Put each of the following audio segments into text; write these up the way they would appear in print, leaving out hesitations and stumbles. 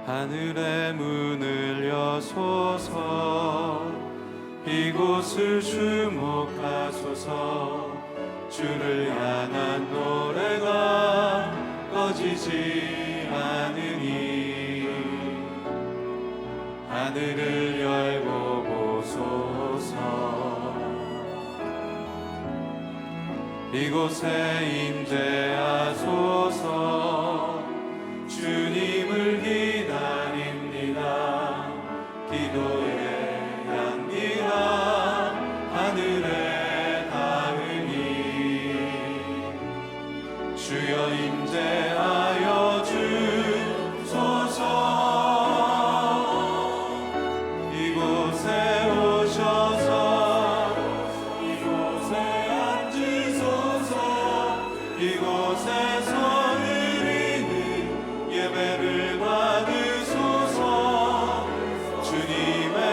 하늘의 문을 여소서. 이곳을 주목하소서. 주를 향한 노래가 꺼지지 않으니 하늘을 열고 보소서. 이곳에 임재하소서. 주님을 기다립니다. 기도의 향기가 하늘에 닿으니 주여 임재하여 주소서. 이곳에 오셔서 이곳에 앉으소서. 이곳에서 드리는 예배를 받으소서. 주님의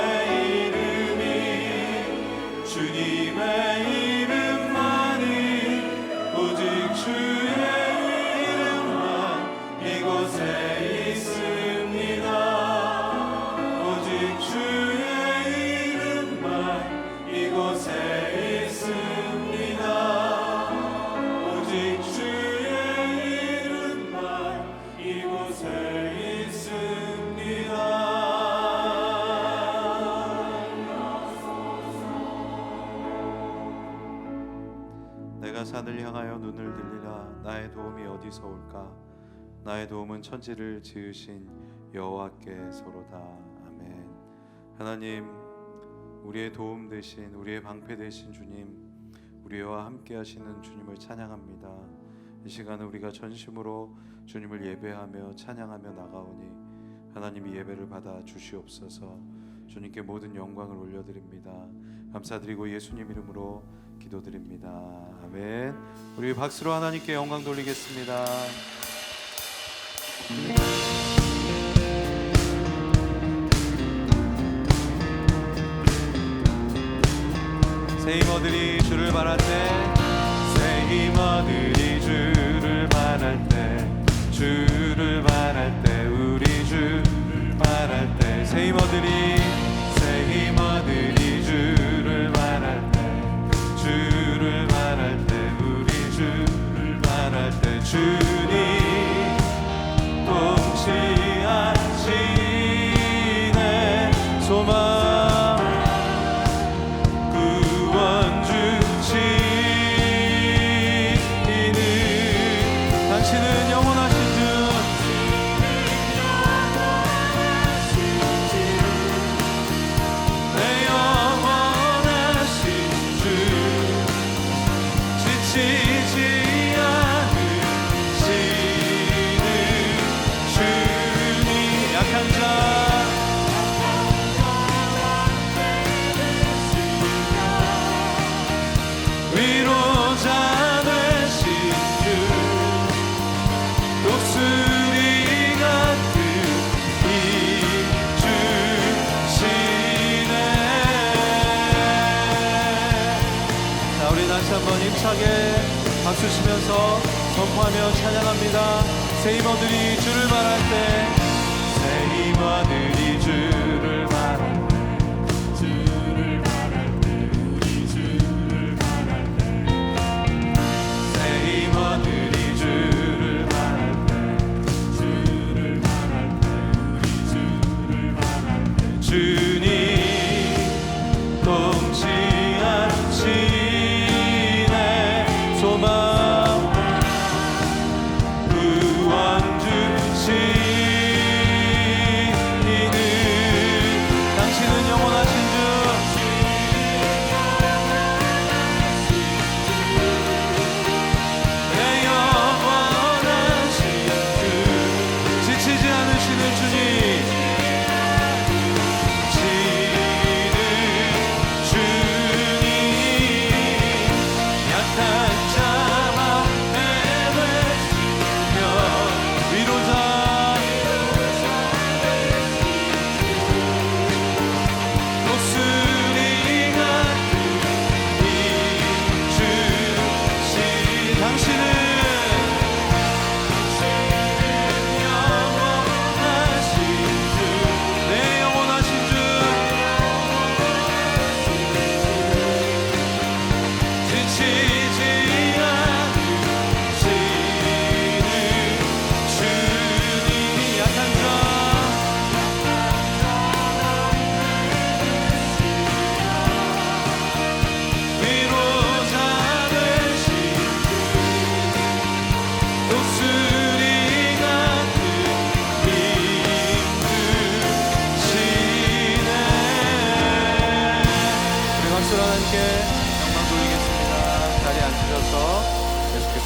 이름만이 오직 주의 이름만 이곳에 있습니다. 오직 주의 이름만 이곳에 있습니다. 오직 주의 이름만 이곳에 있습니다. 내가 산을 향하여 눈을 들리라. 나의 도움이 어디서 올까? 나의 도움은 천지를 지으신 여호와께서로다. 아멘. 하나님, 우리의 도움 되신, 우리의 방패 되신 주님, 우리와 함께 하시는 주님을 찬양합니다. 이 시간은 우리가 전심으로 주님을 예배하며 찬양하며 나가오니 하나님이 예배를 받아 주시옵소서. 주님께 모든 영광을 올려드립니다. 감사드리고 예수님 이름으로 기도드립니다. 아멘. 우리 박수로 하나님께 영광 돌리겠습니다. 새 힘어들이 주를 바랄 때, 새 힘어들이 주를 바랄 때, 주를 바랄 때, 우리 주를 바랄 때, 새 힘어들이 주를 바랄 때, 주를 바랄 때, 우리 주를 바랄 때, 주님 통치하시네. 소망 구원 주시는 당신은 영원하신 주. 내 영원하신 주. 지치지 않으시는 주님. 약한 자 위로자 되신 주. 독수리 같은 힘 주시네. 자, 우리 다시 한번 힘차게 박수 치면서 선포하며 찬양합니다. 새 힘어들이 주를 바랄 때, 새 힘어들이 주를 바랄 때, 주를 바랄 때, 우리 주를 바랄 때, 새 힘어들이 주를 바랄 때, 주를 바랄 때, 우리 주를 바랄 때, 주님 통치하시네. 소망 구원 주시는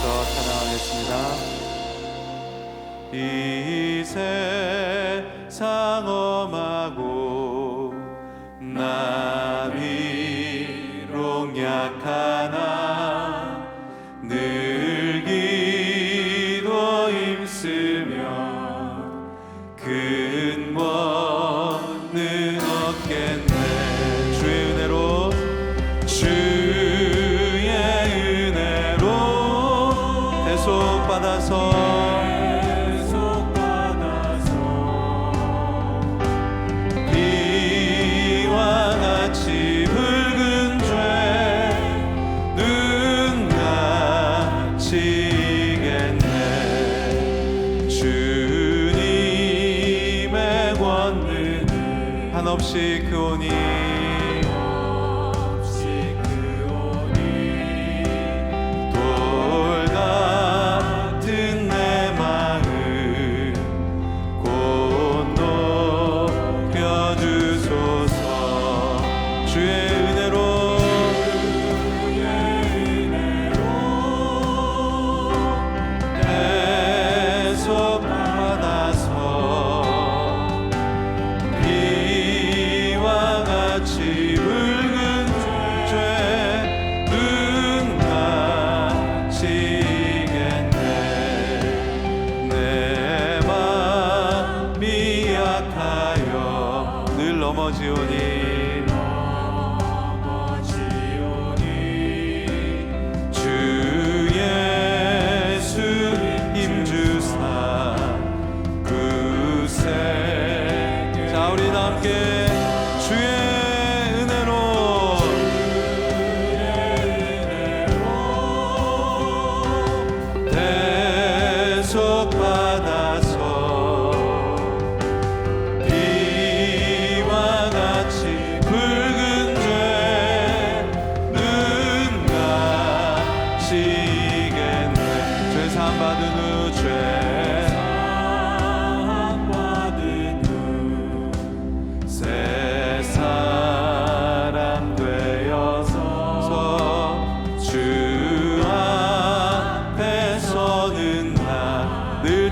주셔서 찬양하겠습니다. 이 세상 엄하고 나 비록 약하나 늘 기도 힘쓰며 근원은 얻겠네. 주의 은혜로 대속받아서 비와 같이 붉은 죄 눈같이 이겠네. 주님의 권능 한없이 크오니 넘어지오니 주 예수 힘주사 구세. 자 우리 다 함께 주의 은혜로 대속받아서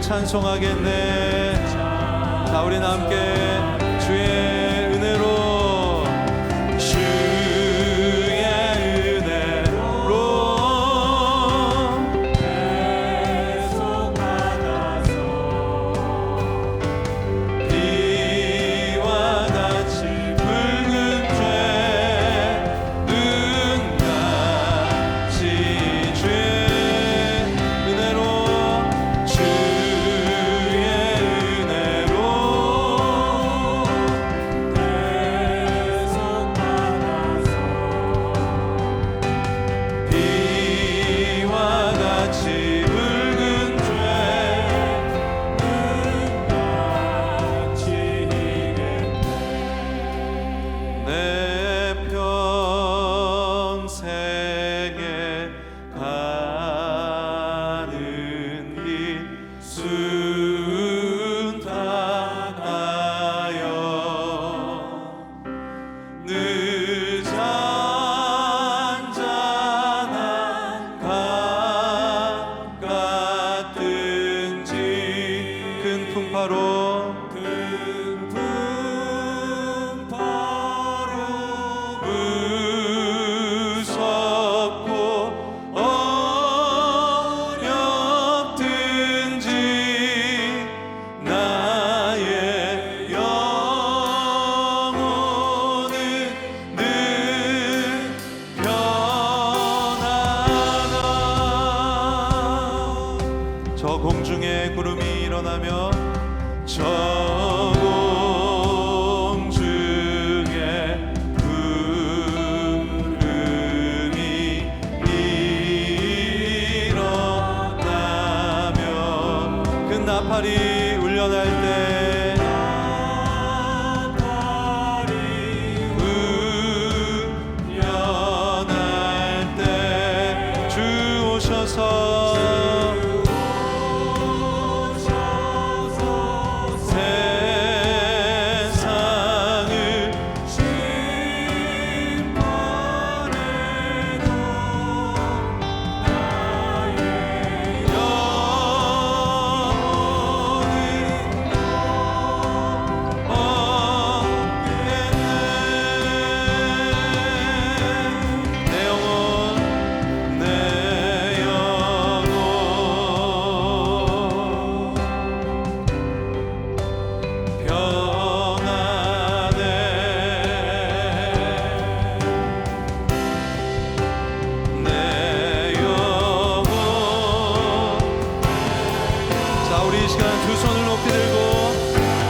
찬송하겠네. 자 우리 함께 주의 은혜로 주의 은혜로 대속받아서 비와 같이 붉은 죄 눈같이 주의 은혜로 공중에 구름이 일어나며 저 공중에 구름이 일어나며 그 나팔이 울려날 때 이 시간 두 손을 높이 들고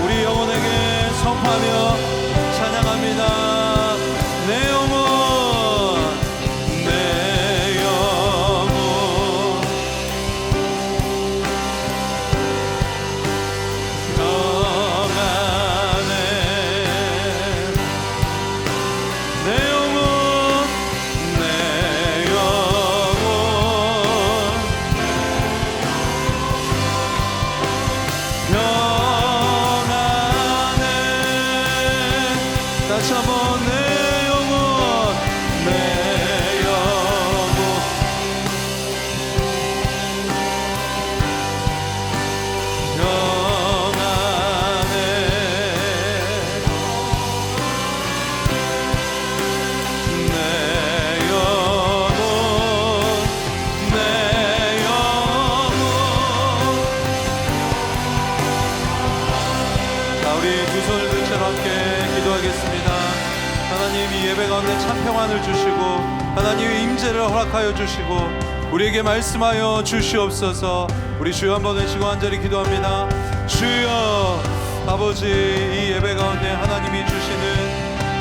우리 영혼에게 선포하며 찬양합니다. 내 영혼, 내 영혼 평안해. 내 영혼, 내 영혼 평안해. 다시 한번 내 영혼, 내 영혼 평안해. 내 영혼, 내 영혼. 자, 우리 두 손을 든 채로 함께 기도하겠습니다. 하나님, 이 예배 가운데 참 평안을 주시고 하나님의 임재를 허락하여 주시고 우리에게 말씀하여 주시옵소서. 우리 주여 한번 외치고 간절히 기도합니다. 주여, 아버지, 이 예배 가운데 하나님이 주시는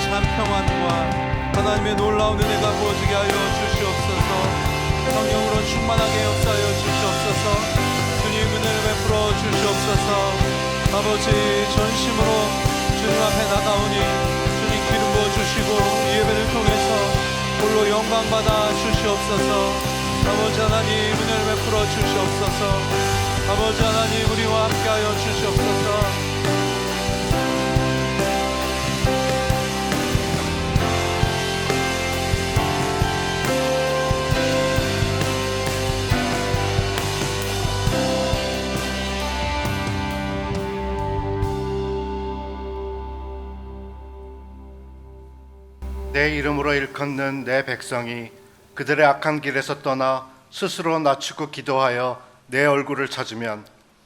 참 평안과 하나님의 놀라운 은혜가 부어지게 하여 주시옵소서. 성령으로 충만하게 역사하여 주시옵소서. 주님, 은혜를 베풀어 주시옵소서. 아버지, 전심으로 주님 앞에 나가오니 주님 기름 부어 주시고 이 예배를 통해서 홀로 영광 받아 주시옵소서. 아버지 하나님, 은혜를 베풀어 주시옵소서. 아버지 하나님, 우리와 함께하여 주시옵소서. 내 이름으로 일컫는 내 백성이 그들의 악한 길에서 떠나 스스로 낮추고 기도하여 내 얼굴을 찾으면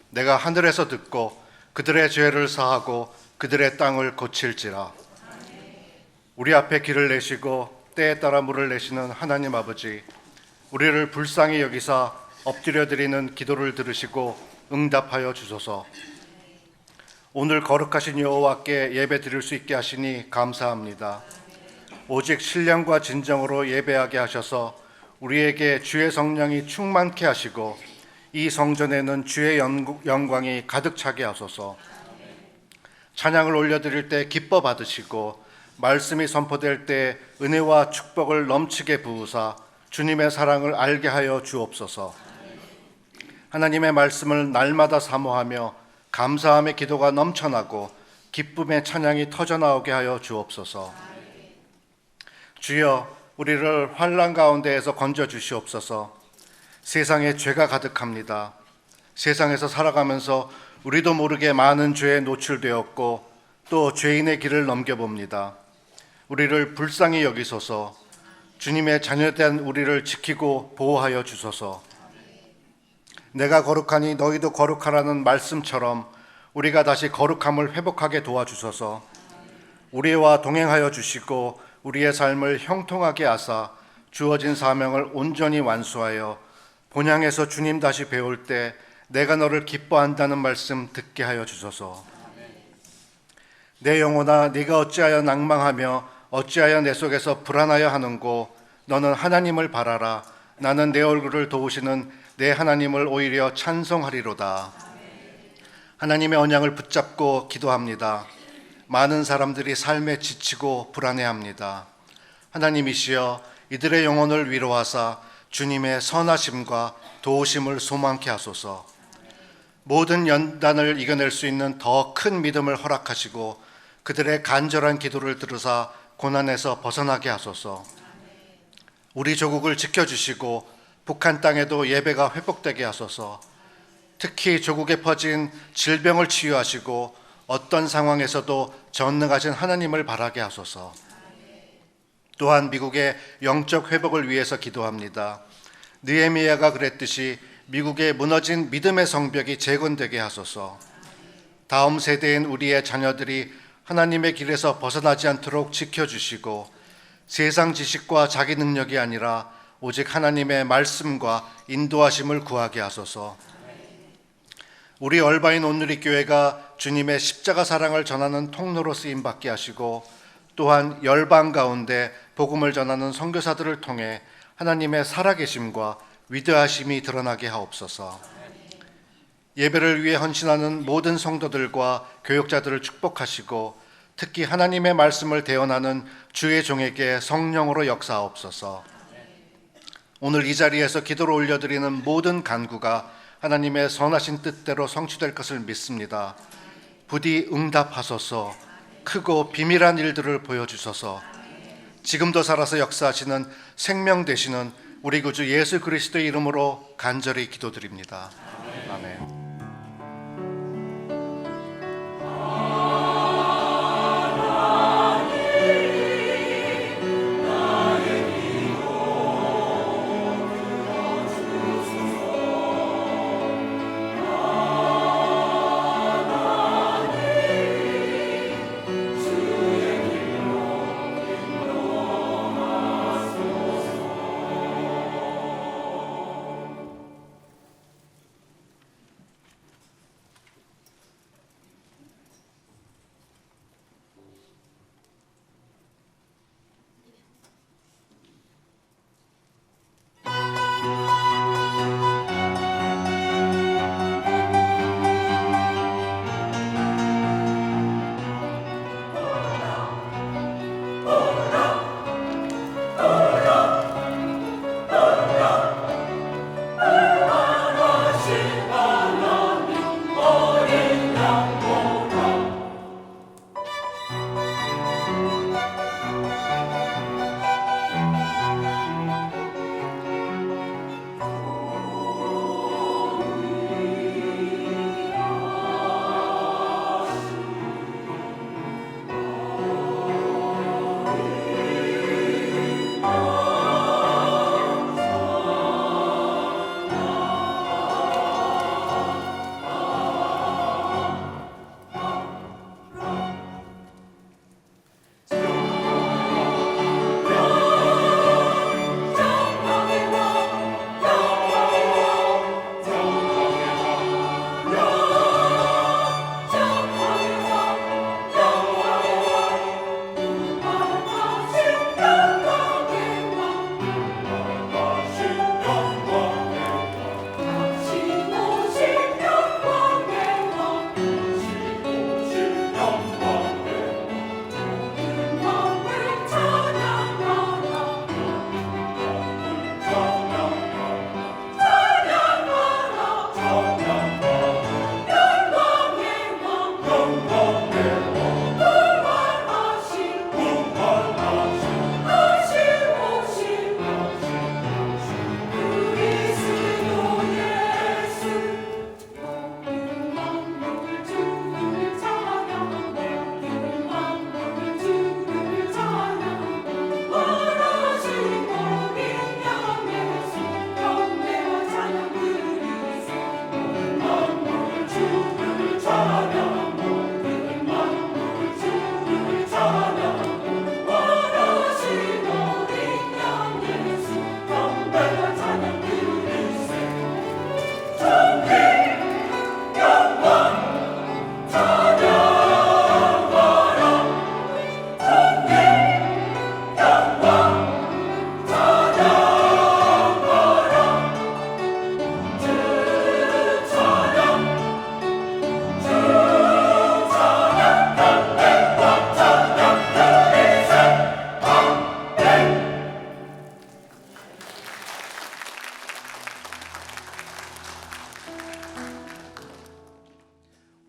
내가 하늘에서 듣고 그들의 죄를 사하고 그들의 땅을 고칠지라. 우리 앞에 길을 내시고 때에 따라 물을 내시는 하나님 아버지, 우리를 불쌍히 여기사 엎드려 드리는 기도를 들으시고 응답하여 주소서. 오늘 거룩하신 여호와께 예배 드릴 수 있게 하시니 감사합니다. 오직 신령과 진정으로 예배하게 하셔서 우리에게 주의 성령이 충만케 하시고 이 성전에는 주의 영광이 가득 차게 하소서. 찬양을 올려드릴 때 기뻐 받으시고 말씀이 선포될 때 은혜와 축복을 넘치게 부으사 주님의 사랑을 알게 하여 주옵소서. 하나님의 말씀을 날마다 사모하며 감사함의 기도가 넘쳐나고 기쁨의 찬양이 터져나오게 하여 주옵소서. 주여, 우리를 환난 가운데에서 건져 주시옵소서. 세상에 죄가 가득합니다. 세상에서 살아가면서 우리도 모르게 많은 죄에 노출되었고 또 죄인의 길을 넘겨봅니다. 우리를 불쌍히 여기소서. 주님의 자녀된 우리를 지키고 보호하여 주소서. 내가 거룩하니 너희도 거룩하라는 말씀처럼 우리가 다시 거룩함을 회복하게 도와주소서. 우리와 동행하여 주시고 우리의 삶을 형통하게 하사 주어진 사명을 온전히 완수하여 본향에서 주님 다시 배울 때 내가 너를 기뻐한다는 말씀 듣게 하여 주소서. 내 영혼아, 네가 어찌하여 낭망하며 어찌하여 내 속에서 불안하여 하는고 너는 하나님을 바라라. 나는 내 얼굴을 도우시는 내 하나님을 오히려 찬송하리로다. 하나님의 언약을 붙잡고 기도합니다. 많은 사람들이 삶에 지치고 불안해합니다. 하나님이시여, 이들의 영혼을 위로하사 주님의 선하심과 도우심을 소망케 하소서. 모든 연단을 이겨낼 수 있는 더 큰 믿음을 허락하시고 그들의 간절한 기도를 들으사 고난에서 벗어나게 하소서. 우리 조국을 지켜주시고 북한 땅에도 예배가 회복되게 하소서. 특히 조국에 퍼진 질병을 치유하시고 어떤 상황에서도 전능하신 하나님을 바라게 하소서. 또한 미국의 영적 회복을 위해서 기도합니다. 느헤미야가 그랬듯이 미국의 무너진 믿음의 성벽이 재건되게 하소서. 다음 세대인 우리의 자녀들이 하나님의 길에서 벗어나지 않도록 지켜주시고 세상 지식과 자기 능력이 아니라 오직 하나님의 말씀과 인도하심을 구하게 하소서. 우리 얼바인 온누리교회가 주님의 십자가 사랑을 전하는 통로로 쓰임받게 하시고 또한 열방 가운데 복음을 전하는 선교사들을 통해 하나님의 살아계심과 위대하심이 드러나게 하옵소서. 예배를 위해 헌신하는 모든 성도들과 교역자들을 축복하시고 특히 하나님의 말씀을 대언하는 주의 종에게 성령으로 역사하옵소서. 오늘 이 자리에서 기도를 올려드리는 모든 간구가 하나님의 선하신 뜻대로 성취될 것을 믿습니다. 부디 응답하소서. 크고 비밀한 일들을 보여주소서. 지금도 살아서 역사하시는 생명 되시는 우리 구주 예수 그리스도의 이름으로 간절히 기도드립니다. 아멘.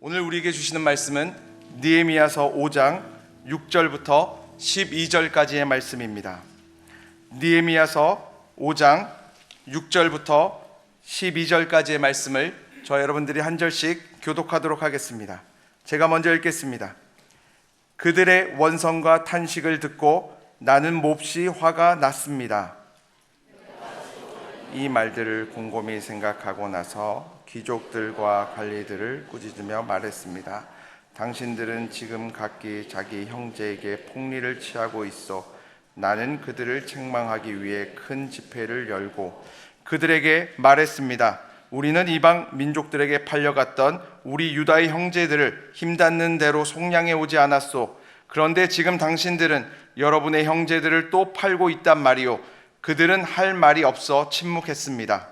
오늘 우리에게 주시는 말씀은 느헤미야서 5장 6절부터 12절까지의 말씀입니다. 느헤미야서 5장 6절부터 12절까지의 말씀을 저 여러분들이 한 절씩 교독하도록 하겠습니다. 제가 먼저 읽겠습니다. 그들의 원성과 탄식을 듣고 나는 몹시 화가 났습니다. 이 말들을 곰곰이 생각하고 나서 귀족들과 관리들을 꾸짖으며 말했습니다. 당신들은 지금 각기 자기 형제에게 폭리를 취하고 있어 나는 그들을 책망하기 위해 큰 집회를 열고 그들에게 말했습니다. 우리는 이방 민족들에게 팔려갔던 우리 유다의 형제들을 힘닿는 대로 속량해 오지 않았소. 그런데 지금 당신들은 여러분의 형제들을 또 팔고 있단 말이요. 그들은 할 말이 없어 침묵했습니다.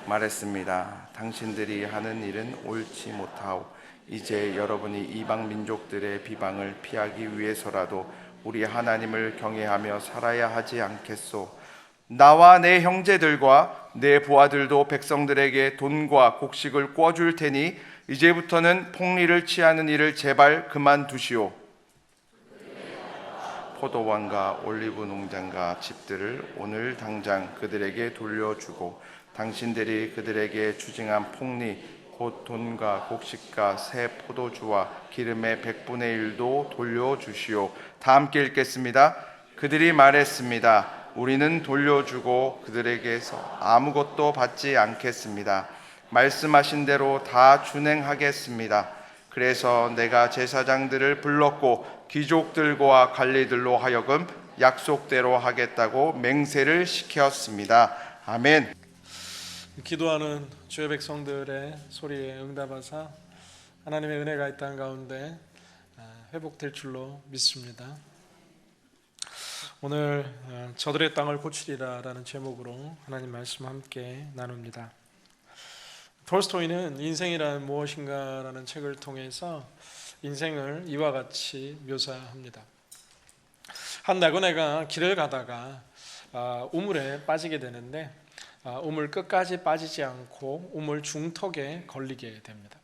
말했습니다. 당신들이 하는 일은 옳지 못하오. 이제 여러분이 이방 민족들의 비방을 피하기 위해서라도 우리 하나님을 경외하며 살아야 하지 않겠소. 나와 내 형제들과 내 부하들도 백성들에게 돈과 곡식을 꿔줄 테니 이제부터는 폭리를 취하는 일을 제발 그만두시오. 포도원과 올리브 농장과 집들을 오늘 당장 그들에게 돌려주고 당신들이 그들에게 추징한 폭리 곧 돈과 곡식과 새 포도주와 기름의 100분의 1도 돌려주시오. 다 함께 읽겠습니다. 그들이 말했습니다. 우리는 돌려주고 그들에게서 아무것도 받지 않겠습니다. 말씀하신 대로 다 준행하겠습니다. 그래서 내가 제사장들을 불렀고 귀족들과 관리들로 하여금 약속대로 하겠다고 맹세를 시켰습니다. 아멘. 기도하는 주의 백성들의 소리에 응답하사 하나님의 은혜가 이 땅 가운데 회복될 줄로 믿습니다. 오늘 저들의 땅을 고치리라 라는 제목으로 하나님 말씀 함께 나눕니다. 톨스토이는 인생이란 무엇인가 라는 책을 통해서 인생을 이와 같이 묘사합니다. 한 나그네가 길을 가다가 우물에 빠지게 되는데 우물 끝까지 빠지지 않고 우물 중턱에 걸리게 됩니다.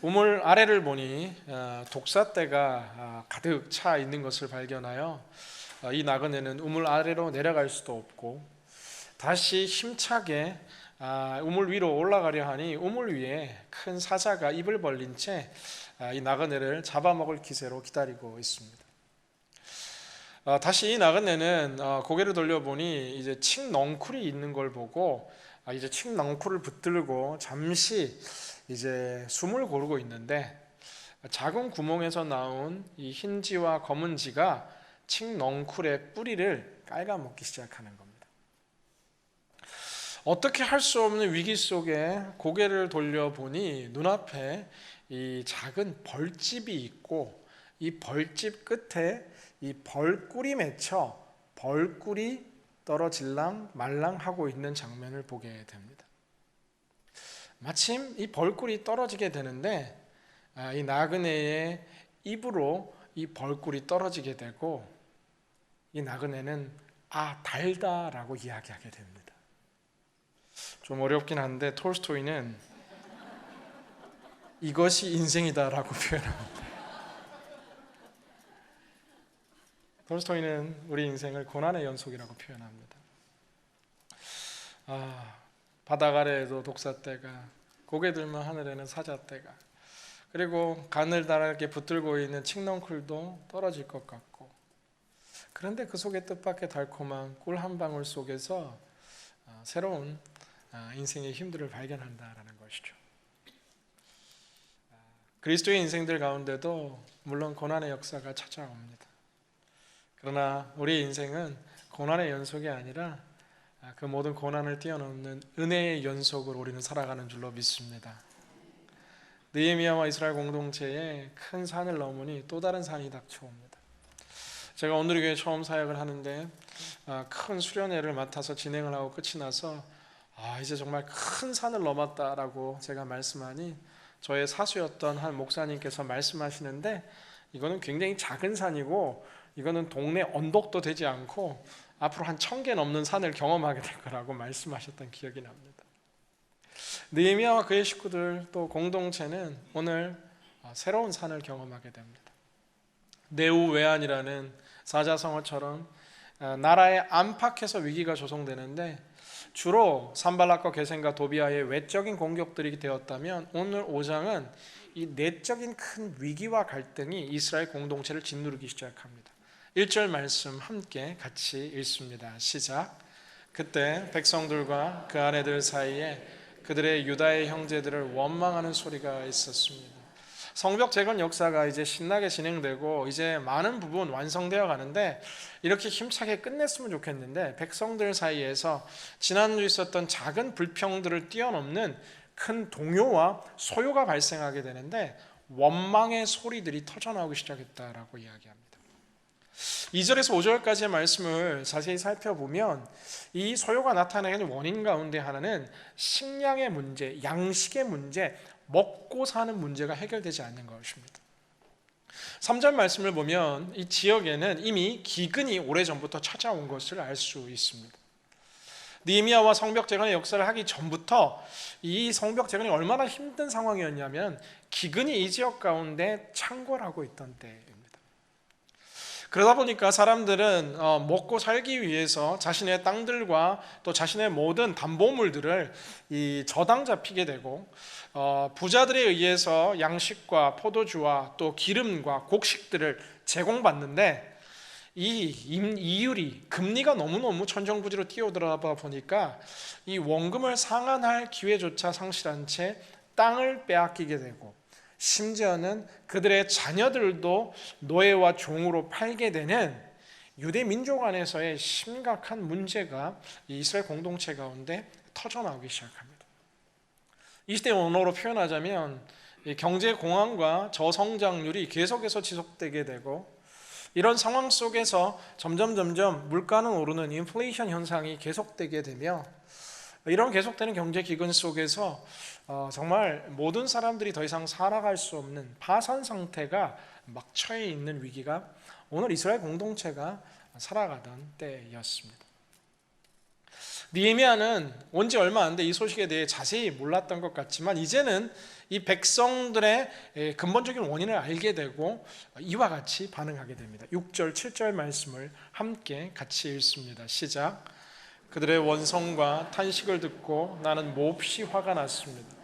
우물 아래를 보니 독사떼가 가득 차 있는 것을 발견하여 이 나그네는 우물 아래로 내려갈 수도 없고 다시 힘차게 우물 위로 올라가려 하니 우물 위에 큰 사자가 입을 벌린 채 이 나그네를 잡아먹을 기세로 기다리고 있습니다. 다시 이 나그네는 고개를 돌려보니 이제 칡넝쿨이 있는 걸 보고 이제 칡넝쿨을 붙들고 잠시 이제 숨을 고르고 있는데 작은 구멍에서 나온 이 흰지와 검은지가 칡넝쿨의 뿌리를 깔아먹기 시작하는 겁니다. 어떻게 할 수 없는 위기 속에 고개를 돌려보니 눈앞에 이 작은 벌집이 있고 이 벌집 끝에 이 벌꿀이 맺혀 벌꿀이 떨어질랑 말랑 하고 있는 장면을 보게 됩니다. 마침 이 벌꿀이 떨어지게 되는데 이 나그네의 입으로 이 벌꿀이 떨어지게 되고 이 나그네는 달다라고 이야기하게 됩니다. 좀 어렵긴 한데 톨스토이는 이것이 인생이다라고 표현합니다. 톨스토이는 우리 인생을 고난의 연속이라고 표현합니다. 바닥 아래에도 독사떼가, 고개 들면 하늘에는 사자떼가, 그리고 가늘다랗게 붙들고 있는 칡넝쿨도 떨어질 것 같고, 그런데 그 속에 뜻밖의 달콤한 꿀 한 방울 속에서 새로운 인생의 힘들을 발견한다라는 것이죠. 그리스도의 인생들 가운데도 물론 고난의 역사가 찾아옵니다. 그러나 우리 인생은 고난의 연속이 아니라 그 모든 고난을 뛰어넘는 은혜의 연속으로 우리는 살아가는 줄로 믿습니다. 느헤미야와 이스라엘 공동체에 큰 산을 넘으니 또 다른 산이 닥쳐옵니다. 제가 오늘 교회 처음 사역을 하는데 큰 수련회를 맡아서 진행을 하고 끝이 나서 이제 정말 큰 산을 넘었다라고 제가 말씀하니 저의 사수였던 한 목사님께서 말씀하시는데 이거는 굉장히 작은 산이고 이거는 동네 언덕도 되지 않고 앞으로 한 1000개 넘는 산을 경험하게 될 거라고 말씀하셨던 기억이 납니다. 느헤미야와 그의 식구들 또 공동체는 오늘 새로운 산을 경험하게 됩니다. 네우웨안이라는 사자성어처럼 나라의 안팎에서 위기가 조성되는데 주로 산발락과 게셈과 도비아의 외적인 공격들이 되었다면 오늘 5장은 이 내적인 큰 위기와 갈등이 이스라엘 공동체를 짓누르기 시작합니다. 1절 말씀 함께 같이 읽습니다. 시작. 그때 백성들과 그 아내들 사이에 그들의 유다의 형제들을 원망하는 소리가 있었습니다. 성벽 재건 역사가 이제 신나게 진행되고 이제 많은 부분 완성되어 가는데 이렇게 힘차게 끝냈으면 좋겠는데 백성들 사이에서 지난주 있었던 작은 불평들을 뛰어넘는 큰 동요와 소요가 발생하게 되는데 원망의 소리들이 터져나오기 시작했다라고 이야기합니다. 2절에서 5절까지의 말씀을 자세히 살펴보면 이 소요가 나타나는 원인 가운데 하나는 식량의 문제, 양식의 문제, 먹고 사는 문제가 해결되지 않는 것입니다. 3절 말씀을 보면 이 지역에는 이미 기근이 오래전부터 찾아온 것을 알 수 있습니다. 느헤미야와 성벽 재건의 역사를 하기 전부터 이 성벽 재건이 얼마나 힘든 상황이었냐면 기근이 이 지역 가운데 창궐하고 있던 때입니다. 그러다 보니까 사람들은 먹고 살기 위해서 자신의 땅들과 또 자신의 모든 담보물들을 이 저당 잡히게 되고 부자들에 의해서 양식과 포도주와 또 기름과 곡식들을 제공받는데 이 이율이 금리가 너무너무 천정부지로 뛰어들어다 보니까 이 원금을 상환할 기회조차 상실한 채 땅을 빼앗기게 되고 심지어는 그들의 자녀들도 노예와 종으로 팔게 되는 유대 민족 안에서의 심각한 문제가 이스라엘 공동체 가운데 터져나오기 시작합니다. 이 시대 언어로 표현하자면 경제 공황과 저성장률이 계속해서 지속되게 되고 이런 상황 속에서 점점 물가는 오르는 인플레이션 현상이 계속되게 되며 이런 계속되는 경제 기근 속에서 정말 모든 사람들이 더 이상 살아갈 수 없는 파산 상태가 막 처해 있는 위기가 오늘 이스라엘 공동체가 살아가던 때였습니다. 느헤미야는 온 지 얼마 안 돼 이 소식에 대해 자세히 몰랐던 것 같지만 이제는 이 백성들의 근본적인 원인을 알게 되고 이와 같이 반응하게 됩니다. 6절, 7절 말씀을 함께 같이 읽습니다. 시작. 그들의 원성과 탄식을 듣고 나는 몹시 화가 났습니다.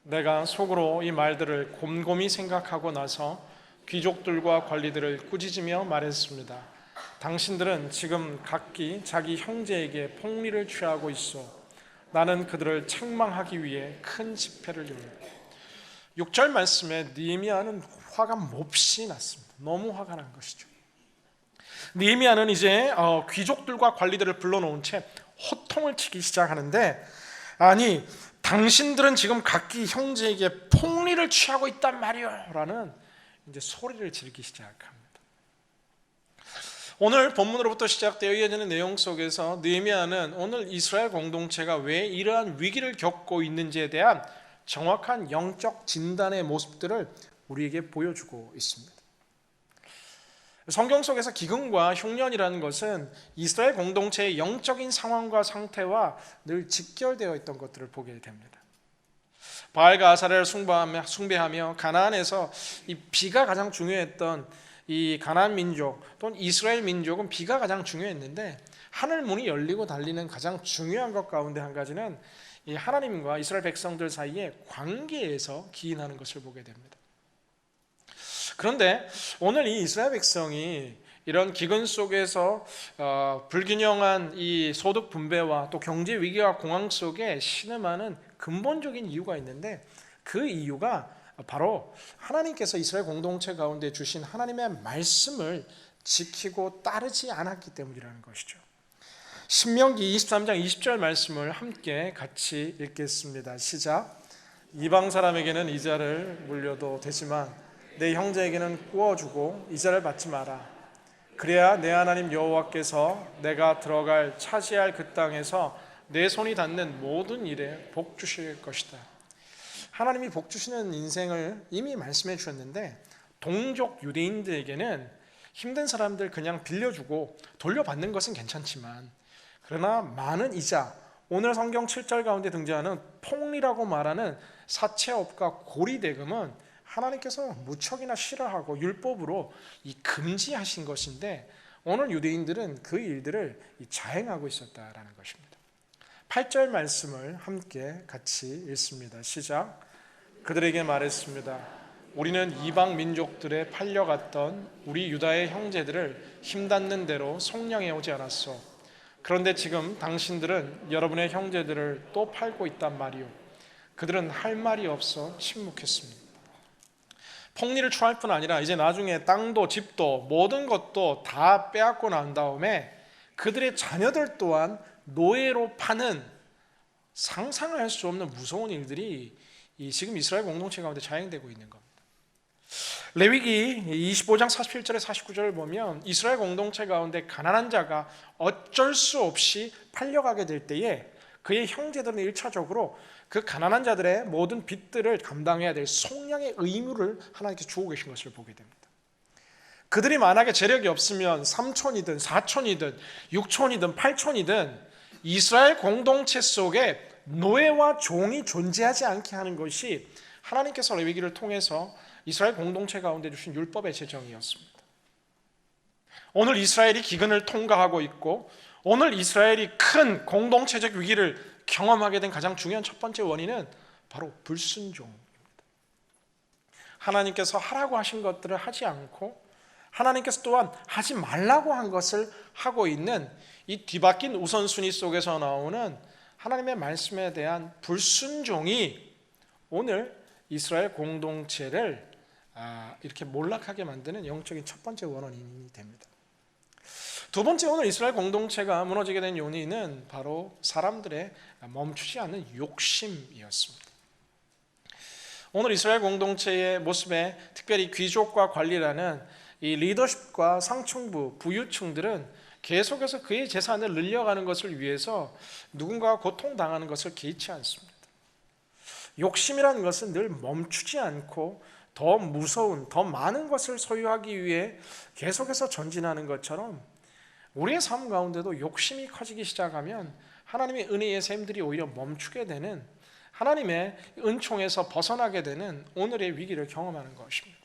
내가 속으로 이 말들을 곰곰이 생각하고 나서 귀족들과 관리들을 꾸짖으며 말했습니다. 당신들은 지금 각기 자기 형제에게 폭리를 취하고 있어. 나는 그들을 책망하기 위해 큰 집회를 열었다. 6절 말씀에 느헤미야는 화가 몹시 났습니다. 너무 화가 난 것이죠. 느헤미야는 이제 귀족들과 관리들을 불러놓은 채 호통을 치기 시작하는데 아니 당신들은 지금 각기 형제에게 폭리를 취하고 있단 말이오 라는 이제 소리를 지르기 시작합니다. 오늘 본문으로부터 시작되어 이어지는 내용 속에서 느헤미야는 오늘 이스라엘 공동체가 왜 이러한 위기를 겪고 있는지에 대한 정확한 영적 진단의 모습들을 우리에게 보여주고 있습니다. 성경 속에서 기근과 흉년이라는 것은 이스라엘 공동체의 영적인 상황과 상태와 늘 직결되어 있던 것들을 보게 됩니다. 바알과 아사레를 숭배하며 가나안에서 이 비가 가장 중요했던 이 가나안 민족 또는 이스라엘 민족은 비가 가장 중요했는데 하늘 문이 열리고 닫리는 가장 중요한 것 가운데 한 가지는 이 하나님과 이스라엘 백성들 사이의 관계에서 기인하는 것을 보게 됩니다. 그런데 오늘 이 이스라엘 백성이 이런 기근 속에서 불균형한 이 소득 분배와 또 경제 위기와 공황 속에 신음하는 근본적인 이유가 있는데 그 이유가 바로 하나님께서 이스라엘 공동체 가운데 주신 하나님의 말씀을 지키고 따르지 않았기 때문이라는 것이죠. 신명기 23장 20절 말씀을 함께 같이 읽겠습니다. 시작. 이방 사람에게는 이자를 물려도 되지만 내 형제에게는 구워주고 이자를 받지 마라. 그래야 내 하나님 여호와께서 내가 들어갈 차지할 그 땅에서 내 손이 닿는 모든 일에 복 주실 것이다. 하나님이 복 주시는 인생을 이미 말씀해 주셨는데 동족 유대인들에게는 힘든 사람들 그냥 빌려주고 돌려받는 것은 괜찮지만 그러나 많은 이자, 오늘 성경 7절 가운데 등장하는 폭리라고 말하는 사채업과 고리대금은 하나님께서 무척이나 싫어하고 율법으로 이 금지하신 것인데 오늘 유대인들은 그 일들을 자행하고 있었다라는 것입니다. 8절 말씀을 함께 같이 읽습니다. 시작. 그들에게 말했습니다. 우리는 이방 민족들에 팔려갔던 우리 유다의 형제들을 힘닿는 대로 속량해 오지 않았소. 그런데 지금 당신들은 여러분의 형제들을 또 팔고 있단 말이오. 그들은 할 말이 없어 침묵했습니다. 폭리를 취할 뿐 아니라 이제 나중에 땅도 집도 모든 것도 다 빼앗고 난 다음에 그들의 자녀들 또한 노예로 파는 상상할 수 없는 무서운 일들이 지금 이스라엘 공동체 가운데 자행되고 있는 겁니다. 레위기 25장 47절에 49절을 보면 이스라엘 공동체 가운데 가난한 자가 어쩔 수 없이 팔려가게 될 때에 그의 형제들은 1차적으로 그 가난한 자들의 모든 빚들을 감당해야 될 속량의 의무를 하나님께서 주고 계신 것을 보게 됩니다. 그들이 만약에 재력이 없으면 3촌이든 4촌이든 6촌이든 8촌이든 이스라엘 공동체 속에 노예와 종이 존재하지 않게 하는 것이 하나님께서 레위기를 통해서 이스라엘 공동체 가운데 주신 율법의 제정이었습니다. 오늘 이스라엘이 기근을 통과하고 있고 오늘 이스라엘이 큰 공동체적 위기를 경험하게 된 가장 중요한 첫 번째 원인은 바로 불순종입니다. 하나님께서 하라고 하신 것들을 하지 않고 하나님께서 또한 하지 말라고 한 것을 하고 있는 이 뒤바뀐 우선순위 속에서 나오는 하나님의 말씀에 대한 불순종이 오늘 이스라엘 공동체를 이렇게 몰락하게 만드는 영적인 첫 번째 원인이 됩니다. 두 번째, 오늘 이스라엘 공동체가 무너지게 된 요인은 바로 사람들의 멈추지 않는 욕심이었습니다. 오늘 이스라엘 공동체의 모습에 특별히 귀족과 관리라는 이 리더십과 상층부, 부유층들은 계속해서 그의 재산을 늘려가는 것을 위해서 누군가가 고통당하는 것을 개의치 않습니다. 욕심이라는 것은 늘 멈추지 않고 더 무서운, 더 많은 것을 소유하기 위해 계속해서 전진하는 것처럼 우리의 삶 가운데도 욕심이 커지기 시작하면 하나님의 은혜의 샘들이 오히려 멈추게 되는, 하나님의 은총에서 벗어나게 되는 오늘의 위기를 경험하는 것입니다.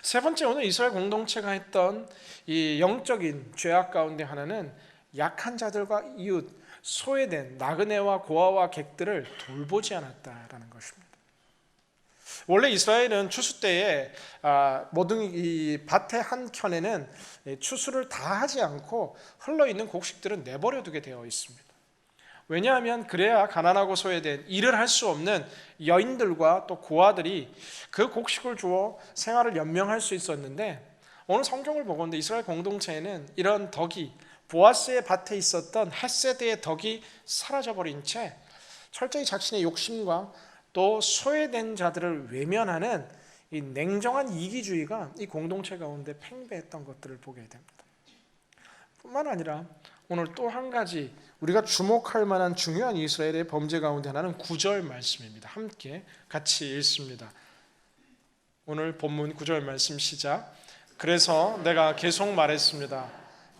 세 번째, 오늘 이스라엘 공동체가 했던 이 영적인 죄악 가운데 하나는 약한 자들과 이웃, 소외된 나그네와 고아와 객들을 돌보지 않았다라는 것입니다. 원래 이스라엘은 추수 때에 모든 이 밭의 한 켠에는 추수를 다 하지 않고 흘러있는 곡식들은 내버려 두게 되어 있습니다. 왜냐하면 그래야 가난하고 소외된 일을 할 수 없는 여인들과 또 고아들이 그 곡식을 주어 생활을 연명할 수 있었는데, 오늘 성경을 보건대 이스라엘 공동체에는 이런 덕이, 보아스의 밭에 있었던 헷세드의 덕이 사라져버린 채 철저히 자신의 욕심과 또 소외된 자들을 외면하는 이 냉정한 이기주의가 이 공동체 가운데 팽배했던 것들을 보게 됩니다. 뿐만 아니라 오늘 또 한 가지 우리가 주목할 만한 중요한 이스라엘의 범죄 가운데 하나는 9절 말씀입니다. 함께 같이 읽습니다. 오늘 본문 9절 말씀 시작. 그래서 내가 계속 말했습니다.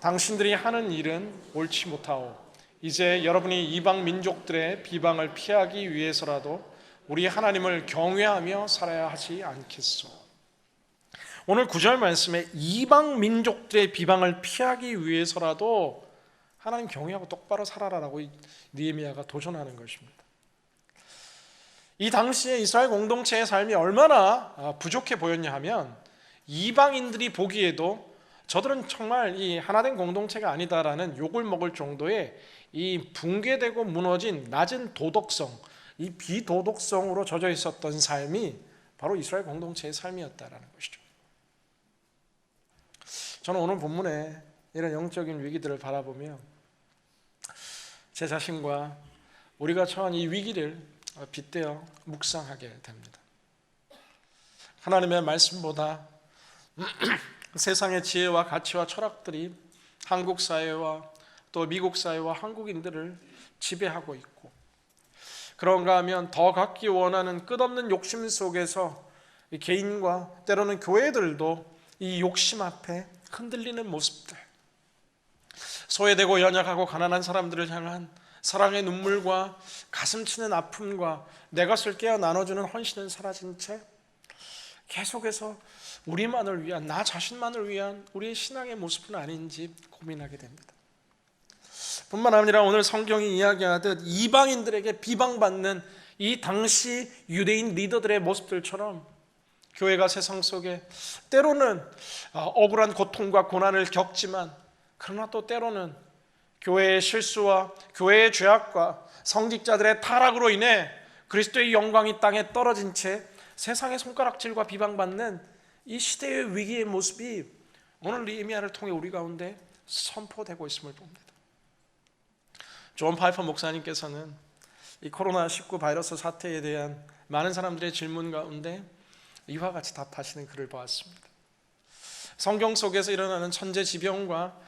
당신들이 하는 일은 옳지 못하오. 이제 여러분이 이방 민족들의 비방을 피하기 위해서라도 우리 하나님을 경외하며 살아야 하지 않겠소. 오늘 9절 말씀에 이방 민족들의 비방을 피하기 위해서라도 하나님 경외하고 똑바로 살아라라고 느헤미야가 도전하는 것입니다. 이 당시에 이스라엘 공동체의 삶이 얼마나 부족해 보였냐 하면 이방인들이 보기에도 저들은 정말 이 하나된 공동체가 아니다라는 욕을 먹을 정도의 이 붕괴되고 무너진 낮은 도덕성, 이 비도덕성으로 젖어 있었던 삶이 바로 이스라엘 공동체의 삶이었다라는 것이죠. 저는 오늘 본문에 이런 영적인 위기들을 바라보며 제 자신과 우리가 처한 이 위기를 빗대어 묵상하게 됩니다. 하나님의 말씀보다 세상의 지혜와 가치와 철학들이 한국 사회와 또 미국 사회와 한국인들을 지배하고 있고, 그런가 하면 더 갖기 원하는 끝없는 욕심 속에서 개인과 때로는 교회들도 이 욕심 앞에 흔들리는 모습들, 소외되고 연약하고 가난한 사람들을 향한 사랑의 눈물과 가슴 치는 아픔과 내 것을 깨어 나눠주는 헌신은 사라진 채 계속해서 우리만을 위한, 나 자신만을 위한 우리의 신앙의 모습은 아닌지 고민하게 됩니다. 뿐만 아니라 오늘 성경이 이야기하듯 이방인들에게 비방받는 이 당시 유대인 리더들의 모습들처럼 교회가 세상 속에 때로는 억울한 고통과 고난을 겪지만, 그러나 또 때로는 교회의 실수와 교회의 죄악과 성직자들의 타락으로 인해 그리스도의 영광이 땅에 떨어진 채 세상의 손가락질과 비방받는 이 시대의 위기의 모습이 오늘 느헤미야를 통해 우리 가운데 선포되고 있음을 봅니다. 존 파이퍼 목사님께서는 이 코로나19 바이러스 사태에 대한 많은 사람들의 질문 가운데 이와 같이 답하시는 글을 보았습니다. 성경 속에서 일어나는 천재지변과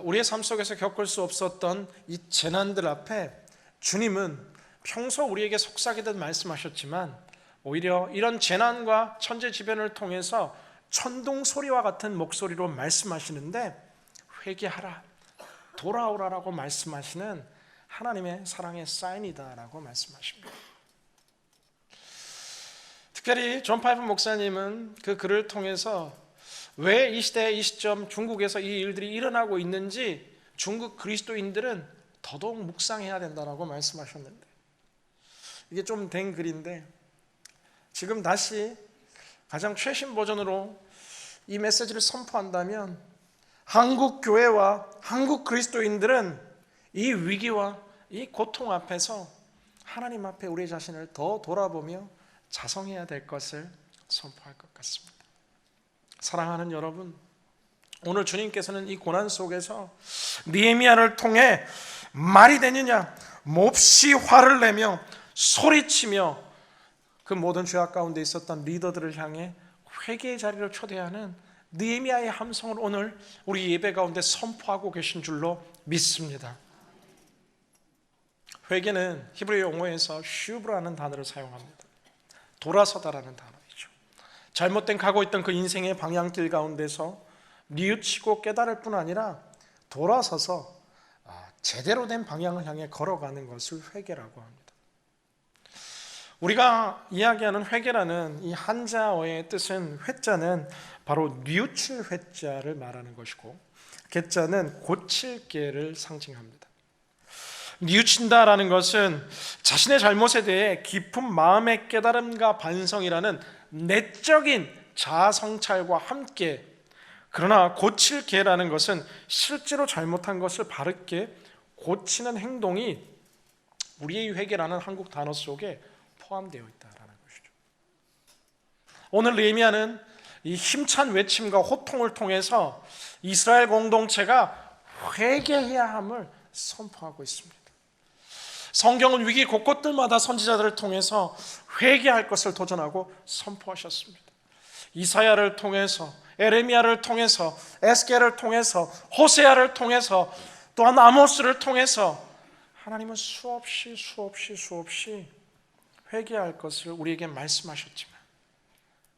우리의 삶 속에서 겪을 수 없었던 이 재난들 앞에 주님은 평소 우리에게 속삭이듯 말씀하셨지만 오히려 이런 재난과 천재지변을 통해서 천둥 소리와 같은 목소리로 말씀하시는데 회개하라, 돌아오라라고 말씀하시는 하나님의 사랑의 사인이다라고 말씀하십니다. 특별히 존 파이프 목사님은 그 글을 통해서 왜 이 시대 이 시점 중국에서 이 일들이 일어나고 있는지 중국 그리스도인들은 더더욱 묵상해야 된다라고 말씀하셨는데, 이게 좀 된 글인데 지금 다시 가장 최신 버전으로 이 메시지를 선포한다면 한국 교회와 한국 그리스도인들은 이 위기와 이 고통 앞에서 하나님 앞에 우리 자신을 더 돌아보며 자성해야 될 것을 선포할 것 같습니다. 사랑하는 여러분, 오늘 주님께서는 이 고난 속에서 느헤미야를 통해 말이 되느냐 몹시 화를 내며 소리치며 그 모든 죄악 가운데 있었던 리더들을 향해 회개의 자리를 초대하는 느헤미야의 함성을 오늘 우리 예배 가운데 선포하고 계신 줄로 믿습니다. 회개는 히브리 용어에서 슈브라는 단어를 사용합니다. 돌아서다라는 단어이죠. 잘못된 가고 있던 그 인생의 방향길 가운데서 뉘우치고 깨달을 뿐 아니라 돌아서서 제대로 된 방향을 향해 걸어가는 것을 회개라고 합니다. 우리가 이야기하는 회개라는 이 한자어의 뜻은, 회자는 바로 뉘우칠 회자를 말하는 것이고 개자는 고칠 개를 상징합니다. 뉘우친다라는 것은 자신의 잘못에 대해 깊은 마음의 깨달음과 반성이라는 내적인 자아 성찰과 함께, 그러나 고칠 개라는 것은 실제로 잘못한 것을 바르게 고치는 행동이 우리의 회개라는 한국 단어 속에 포함되어 있다라는 것이죠. 오늘 느헤미야는 이 힘찬 외침과 호통을 통해서 이스라엘 공동체가 회개해야 함을 선포하고 있습니다. 성경은 위기 곳곳들마다 선지자들을 통해서 회개할 것을 도전하고 선포하셨습니다. 이사야를 통해서, 에레미야를 통해서, 에스겔을 통해서, 호세아를 통해서, 또한 아모스를 통해서 하나님은 수없이 회개할 것을 우리에게 말씀하셨지만,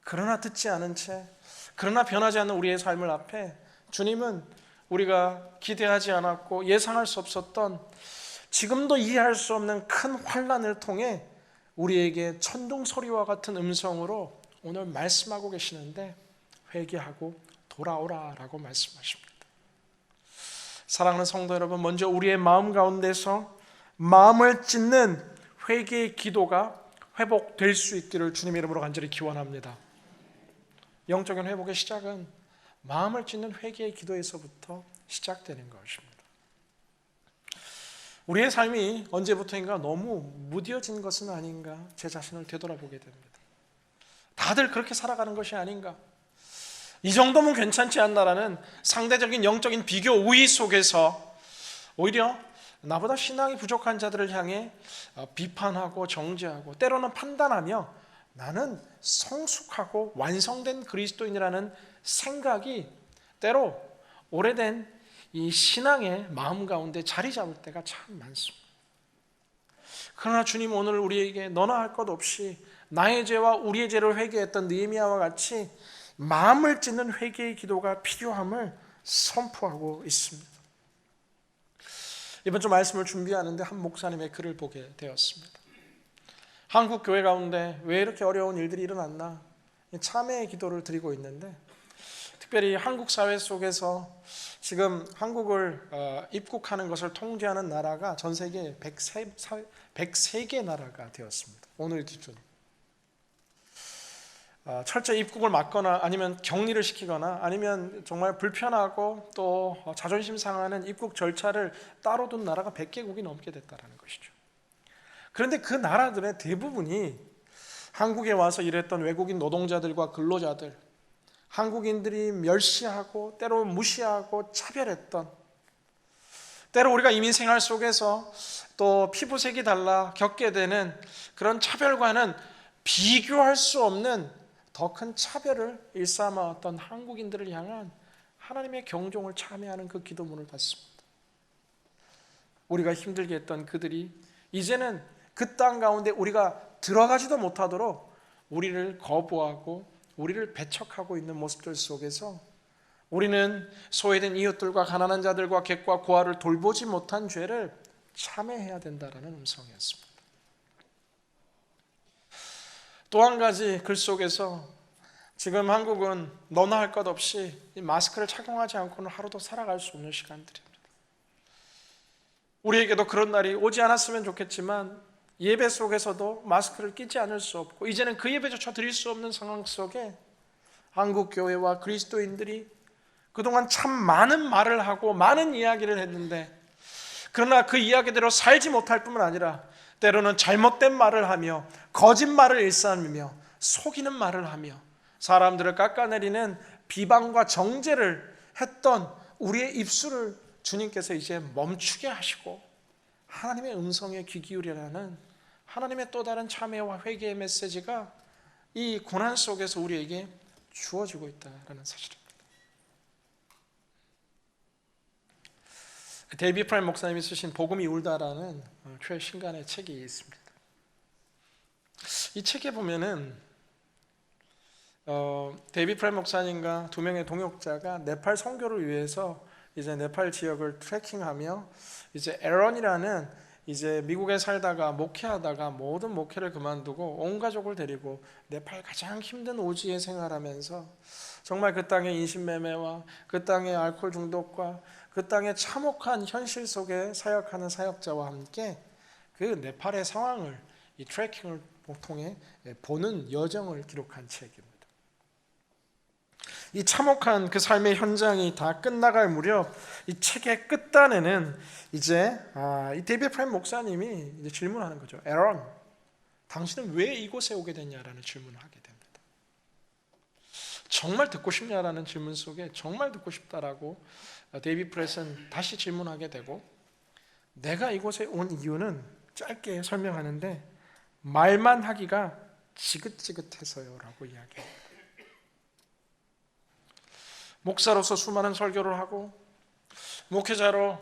그러나 듣지 않은 채, 그러나 변하지 않는 우리의 삶을 앞에 주님은 우리가 기대하지 않았고 예상할 수 없었던, 지금도 이해할 수 없는 큰 환난을 통해 우리에게 천둥 소리와 같은 음성으로 오늘 말씀하고 계시는데, 회개하고 돌아오라라고 말씀하십니다. 사랑하는 성도 여러분, 먼저 우리의 마음 가운데서 마음을 찢는 회개의 기도가 회복될 수 있기를 주님의 이름으로 간절히 기원합니다. 영적인 회복의 시작은 마음을 찢는 회개의 기도에서부터 시작되는 것입니다. 우리의 삶이 언제부터인가 너무 무뎌진 것은 아닌가, 제 자신을 되돌아보게 됩니다. 다들 그렇게 살아가는 것이 아닌가, 이 정도면 괜찮지 않나라는 상대적인 영적인 비교 우위 속에서 오히려 나보다 신앙이 부족한 자들을 향해 비판하고 정죄하고 때로는 판단하며 나는 성숙하고 완성된 그리스도인이라는 생각이 때로 오래된 이 신앙의 마음 가운데 자리 잡을 때가 참 많습니다. 그러나 주님 오늘 우리에게 너나 할 것 없이 나의 죄와 우리의 죄를 회개했던 느헤미야와 같이 마음을 찢는 회개의 기도가 필요함을 선포하고 있습니다. 이번 주 말씀을 준비하는데 한 목사님의 글을 보게 되었습니다. 한국 교회 가운데 왜 이렇게 어려운 일들이 일어났나 참회의 기도를 드리고 있는데, 특별히 한국 사회 속에서 지금 한국을 입국하는 것을 통제하는 나라가 전 세계 103개 나라가 되었습니다. 오늘 기준 철저히 입국을 막거나 아니면 격리를 시키거나 아니면 정말 불편하고 또 자존심 상하는 입국 절차를 따로 둔 나라가 100개국이 넘게 됐다는 것이죠. 그런데 그 나라들의 대부분이 한국에 와서 일했던 외국인 노동자들과 근로자들, 한국인들이 멸시하고 때로 무시하고 차별했던, 때로 우리가 이민생활 속에서 또 피부색이 달라 겪게 되는 그런 차별과는 비교할 수 없는 더 큰 차별을 일삼아왔던 한국인들을 향한 하나님의 경종을 참여하는 그 기도문을 받습니다. 우리가 힘들게 했던 그들이 이제는 그 땅 가운데 우리가 들어가지도 못하도록 우리를 거부하고 우리를 배척하고 있는 모습들 속에서 우리는 소외된 이웃들과 가난한 자들과 객과 고아를 돌보지 못한 죄를 참회해야 된다라는 음성이었습니다. 또 한 가지 글 속에서 지금 한국은 너나 할 것 없이 이 마스크를 착용하지 않고는 하루도 살아갈 수 없는 시간들입니다. 우리에게도 그런 날이 오지 않았으면 좋겠지만 예배 속에서도 마스크를 끼지 않을 수 없고 이제는 그 예배조차 드릴 수 없는 상황 속에 한국 교회와 그리스도인들이 그동안 참 많은 말을 하고 많은 이야기를 했는데, 그러나 그 이야기대로 살지 못할 뿐만 아니라 때로는 잘못된 말을 하며 거짓말을 일삼으며 속이는 말을 하며 사람들을 깎아내리는 비방과 정죄를 했던 우리의 입술을 주님께서 이제 멈추게 하시고 하나님의 음성에 귀 기울이라는 하나님의 또 다른 참회와 회개의 메시지가 이 고난 속에서 우리에게 주어지고 있다는 사실입니다. 데이비 프라임 목사님이 쓰신 복음이 울다라는 최신간의 책이 있습니다. 이 책에 보면은 데이비 프라임 목사님과 두 명의 동역자가 네팔 선교를 위해서 이제 네팔 지역을 트레킹하며 이제 에런이라는 이제 미국에 살다가 목회하다가 모든 목회를 그만두고 온 가족을 데리고 네팔 가장 힘든 오지에 생활하면서 정말 그 땅의 인신매매와 그 땅의 알코올 중독과 그 땅의 참혹한 현실 속에 사역하는 사역자와 함께 그 네팔의 상황을 이 트레킹을 통해 보는 여정을 기록한 책입니다. 이 참혹한 그 삶의 현장이 다 끝나갈 무렵 이 책의 끝단에는 이제 이 데이비 프라임 목사님이 이제 질문하는 거죠. 에런, 당신은 왜 이곳에 오게 됐냐라는 질문을 하게 됩니다. 정말 듣고 싶냐라는 질문 속에 정말 듣고 싶다라고 데이비 프레스는 다시 질문하게 되고, 내가 이곳에 온 이유는 짧게 설명하는데 말만 하기가 지긋지긋해서요라고 이야기합니다. 목사로서 수많은 설교를 하고 목회자로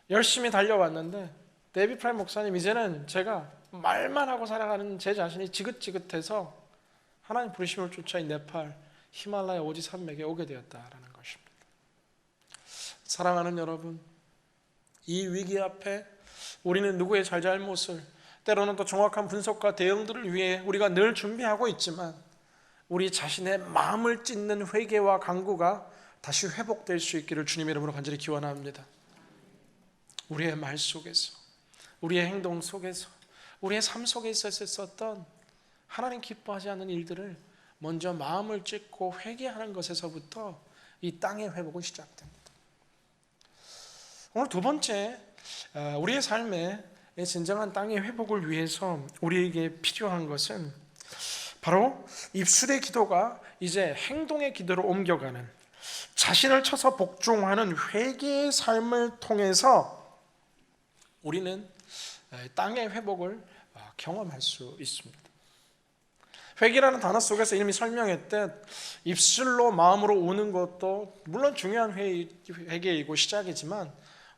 열심히 달려왔는데 데이비 프라임 목사님, 이제는 제가 말만 하고 살아가는 제 자신이 지긋지긋해서 하나님 부르심을 쫓아 이 네팔 히말라야 오지 산맥에 오게 되었다라는 것입니다. 사랑하는 여러분, 이 위기 앞에 우리는 누구의 잘잘못을, 때로는 또 정확한 분석과 대응들을 위해 우리가 늘 준비하고 있지만 우리 자신의 마음을 찢는 회개와 간구가 다시 회복될 수 있기를 주님의 이름으로 간절히 기원합니다. 우리의 말 속에서, 우리의 행동 속에서, 우리의 삶 속에 있었던 하나님 기뻐하지 않는 일들을 먼저 마음을 찢고 회개하는 것에서부터 이 땅의 회복은 시작됩니다. 오늘 두 번째, 우리의 삶의 진정한 땅의 회복을 위해서 우리에게 필요한 것은 바로 입술의 기도가 이제 행동의 기도로 옮겨가는, 자신을 쳐서 복종하는 회개의 삶을 통해서 우리는 땅의 회복을 경험할 수 있습니다. 회개라는 단어 속에서 이미 설명했듯 입술로 마음으로 오는 것도 물론 중요한 회개이고 시작이지만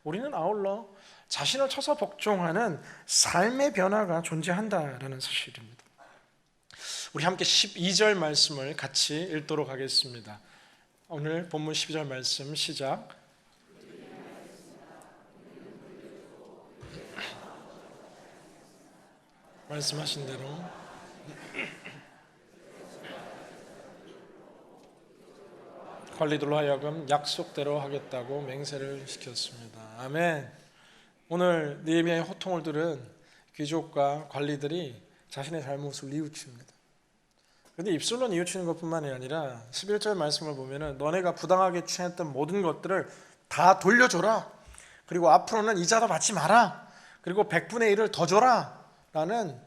우리는 아울러 자신을 쳐서 복종하는 삶의 변화가 존재한다라는 사실입니다. 우리 함께 12절 말씀을 같이 읽도록 하겠습니다. 오늘 본문 12절 말씀 시작. 말씀하신 대로 관리들로 하여금 약속대로 하겠다고 맹세를 시켰습니다. 아멘. 오늘 느헤미야의 호통을 들은 귀족과 관리들이 자신의 잘못을 뉘우칩니다. 그런데 입술로 뉘우치는 것뿐만이 아니라 11절 말씀을 보면은 너네가 부당하게 취했던 모든 것들을 다 돌려줘라. 그리고 앞으로는 이자도 받지 마라. 그리고 100분의 1을 더 줘라. 라는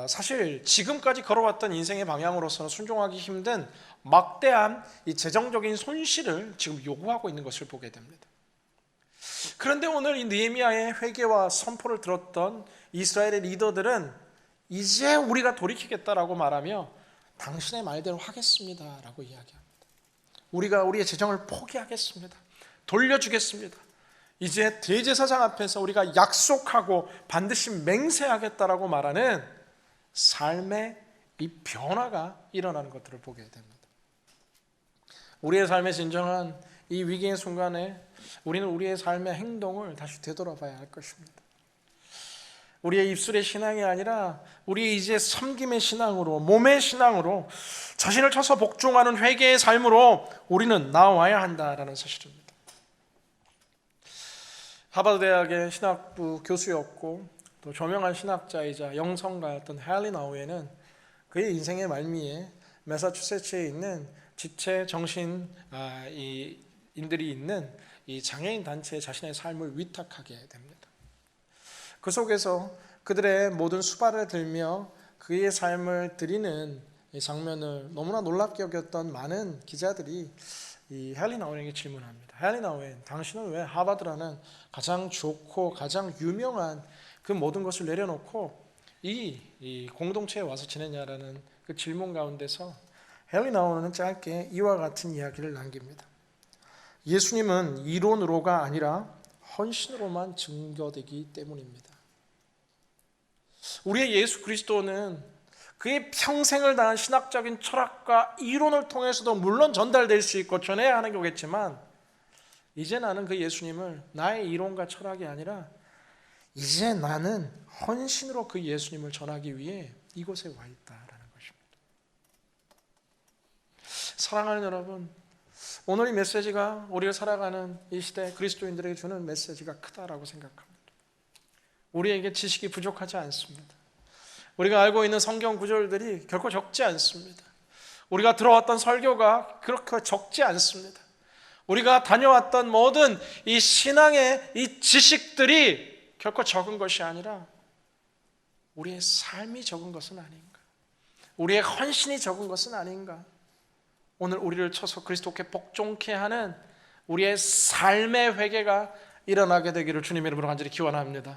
사실 지금까지 걸어왔던 인생의 방향으로서는 순종하기 힘든 막대한 이 재정적인 손실을 지금 요구하고 있는 것을 보게 됩니다. 그런데 오늘 이 느헤미야의 회개와 선포를 들었던 이스라엘의 리더들은 이제 우리가 돌이키겠다라고 말하며 당신의 말대로 하겠습니다라고 이야기합니다. 우리가 우리의 재정을 포기하겠습니다. 돌려주겠습니다. 이제 대제사장 앞에서 우리가 약속하고 반드시 맹세하겠다라고 말하는 삶의 이 변화가 일어나는 것들을 보게 됩니다. 우리의 삶의 진정한 이 위기의 순간에 우리는 우리의 삶의 행동을 다시 되돌아봐야 할 것입니다. 우리의 입술의 신앙이 아니라 우리 이제 섬김의 신앙으로, 몸의 신앙으로, 자신을 쳐서 복종하는 회개의 삶으로 우리는 나와야 한다라는 사실입니다. 하버드 대학의 신학부 교수였고 또 저명한 신학자이자 영성가였던 헨리 나우에는 그의 인생의 말미에 매사추세츠에 있는 지체 정신인들이 있는 이 장애인 단체에 자신의 삶을 위탁하게 됩니다. 그 속에서 그들의 모든 수발을 들며 그의 삶을 드리는 이 장면을 너무나 놀랍게 여겼던 많은 기자들이 이 헨리 나우엔에게 질문합니다. 헨리 나우엔, 당신은 왜 하버드라는 가장 좋고 가장 유명한 그 모든 것을 내려놓고 이 공동체에 와서 지내냐라는 그 질문 가운데서 헨리 나우엔은 짧게 이와 같은 이야기를 남깁니다. 예수님은 이론으로가 아니라 헌신으로만 증거되기 때문입니다. 우리의 예수 그리스도는 그의 평생을 다한 신학적인 철학과 이론을 통해서도 물론 전달될 수 있고 전해야 하는 거겠지만 이제 나는 그 예수님을 나의 이론과 철학이 아니라 이제 나는 헌신으로 그 예수님을 전하기 위해 이곳에 와 있다라는 것입니다. 사랑하는 여러분, 오늘 이 메시지가 우리가 살아가는 이 시대 그리스도인들에게 주는 메시지가 크다라고 생각합니다. 우리에게 지식이 부족하지 않습니다. 우리가 알고 있는 성경 구절들이 결코 적지 않습니다. 우리가 들어왔던 설교가 그렇게 적지 않습니다. 우리가 다녀왔던 모든 이 신앙의 이 지식들이 결코 적은 것이 아니라 우리의 삶이 적은 것은 아닌가? 우리의 헌신이 적은 것은 아닌가? 오늘 우리를 쳐서 그리스도께 복종케 하는 우리의 삶의 회개가 일어나게 되기를 주님의 이름으로 간절히 기원합니다.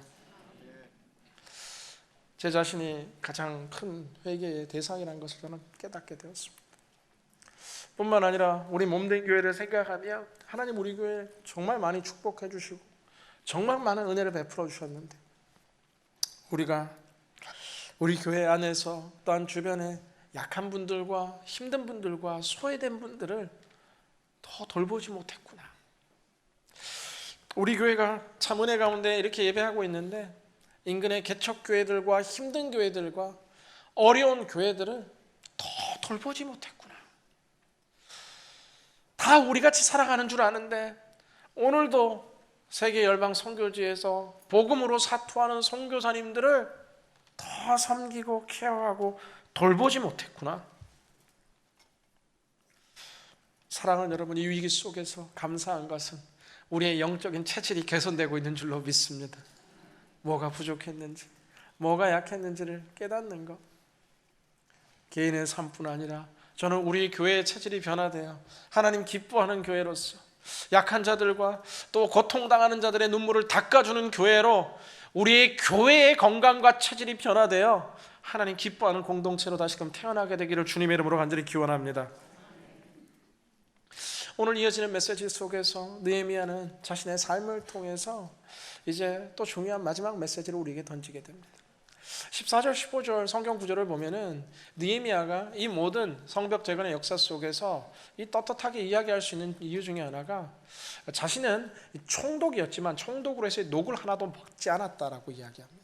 제 자신이 가장 큰 회개의 대상이라는 것을 저는 깨닫게 되었습니다. 뿐만 아니라 우리 몸된 교회를 생각하며 하나님 우리 교회 정말 많이 축복해 주시고 정말 많은 은혜를 베풀어 주셨는데 우리가 우리 교회 안에서 또한 주변에 약한 분들과 힘든 분들과 소외된 분들을 더 돌보지 못했구나. 우리 교회가 참 은혜 가운데 이렇게 예배하고 있는데 인근의 개척교회들과 힘든 교회들과 어려운 교회들을 더 돌보지 못했구나. 다 우리같이 살아가는 줄 아는데 오늘도 세계 열방 선교지에서 복음으로 사투하는 선교사님들을 더 섬기고 케어하고 돌보지 못했구나. 사랑하는 여러분, 이 위기 속에서 감사한 것은 우리의 영적인 체질이 개선되고 있는 줄로 믿습니다. 뭐가 부족했는지, 뭐가 약했는지를 깨닫는 것. 개인의 삶뿐 아니라 저는 우리 교회의 체질이 변화되어 하나님 기뻐하는 교회로서 약한 자들과 또 고통당하는 자들의 눈물을 닦아주는 교회로 우리의 교회의 건강과 체질이 변화되어 하나님 기뻐하는 공동체로 다시금 태어나게 되기를 주님의 이름으로 간절히 기원합니다. 오늘 이어지는 메시지 속에서 느헤미야는 자신의 삶을 통해서 이제 또 중요한 마지막 메시지를 우리에게 던지게 됩니다. 14절 15절 성경 구절을 보면은 느헤미야가 이 모든 성벽 재건의 역사 속에서 이 떳떳하게 이야기할 수 있는 이유 중에 하나가 자신은 총독이었지만 총독으로 해서 녹을 하나도 먹지 않았다라고 이야기합니다.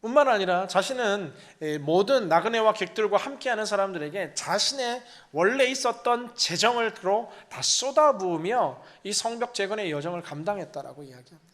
뿐만 아니라 자신은 모든 나그네와 객들과 함께하는 사람들에게 자신의 원래 있었던 재정을 다 쏟아부으며 이 성벽 재건의 여정을 감당했다라고 이야기합니다.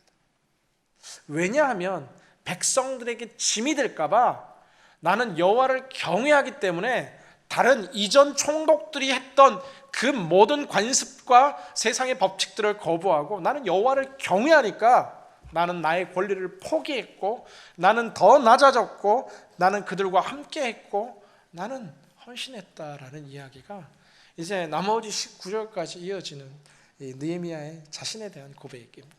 왜냐하면 백성들에게 짐이 될까봐 나는 여호와를 경외하기 때문에 다른 이전 총독들이 했던 그 모든 관습과 세상의 법칙들을 거부하고 나는 여호와를 경외하니까 나는 나의 권리를 포기했고, 나는 더 낮아졌고, 나는 그들과 함께했고, 나는 헌신했다라는 이야기가 이제 나머지 19절까지 이어지는 이 느헤미야의 자신에 대한 고백입니다.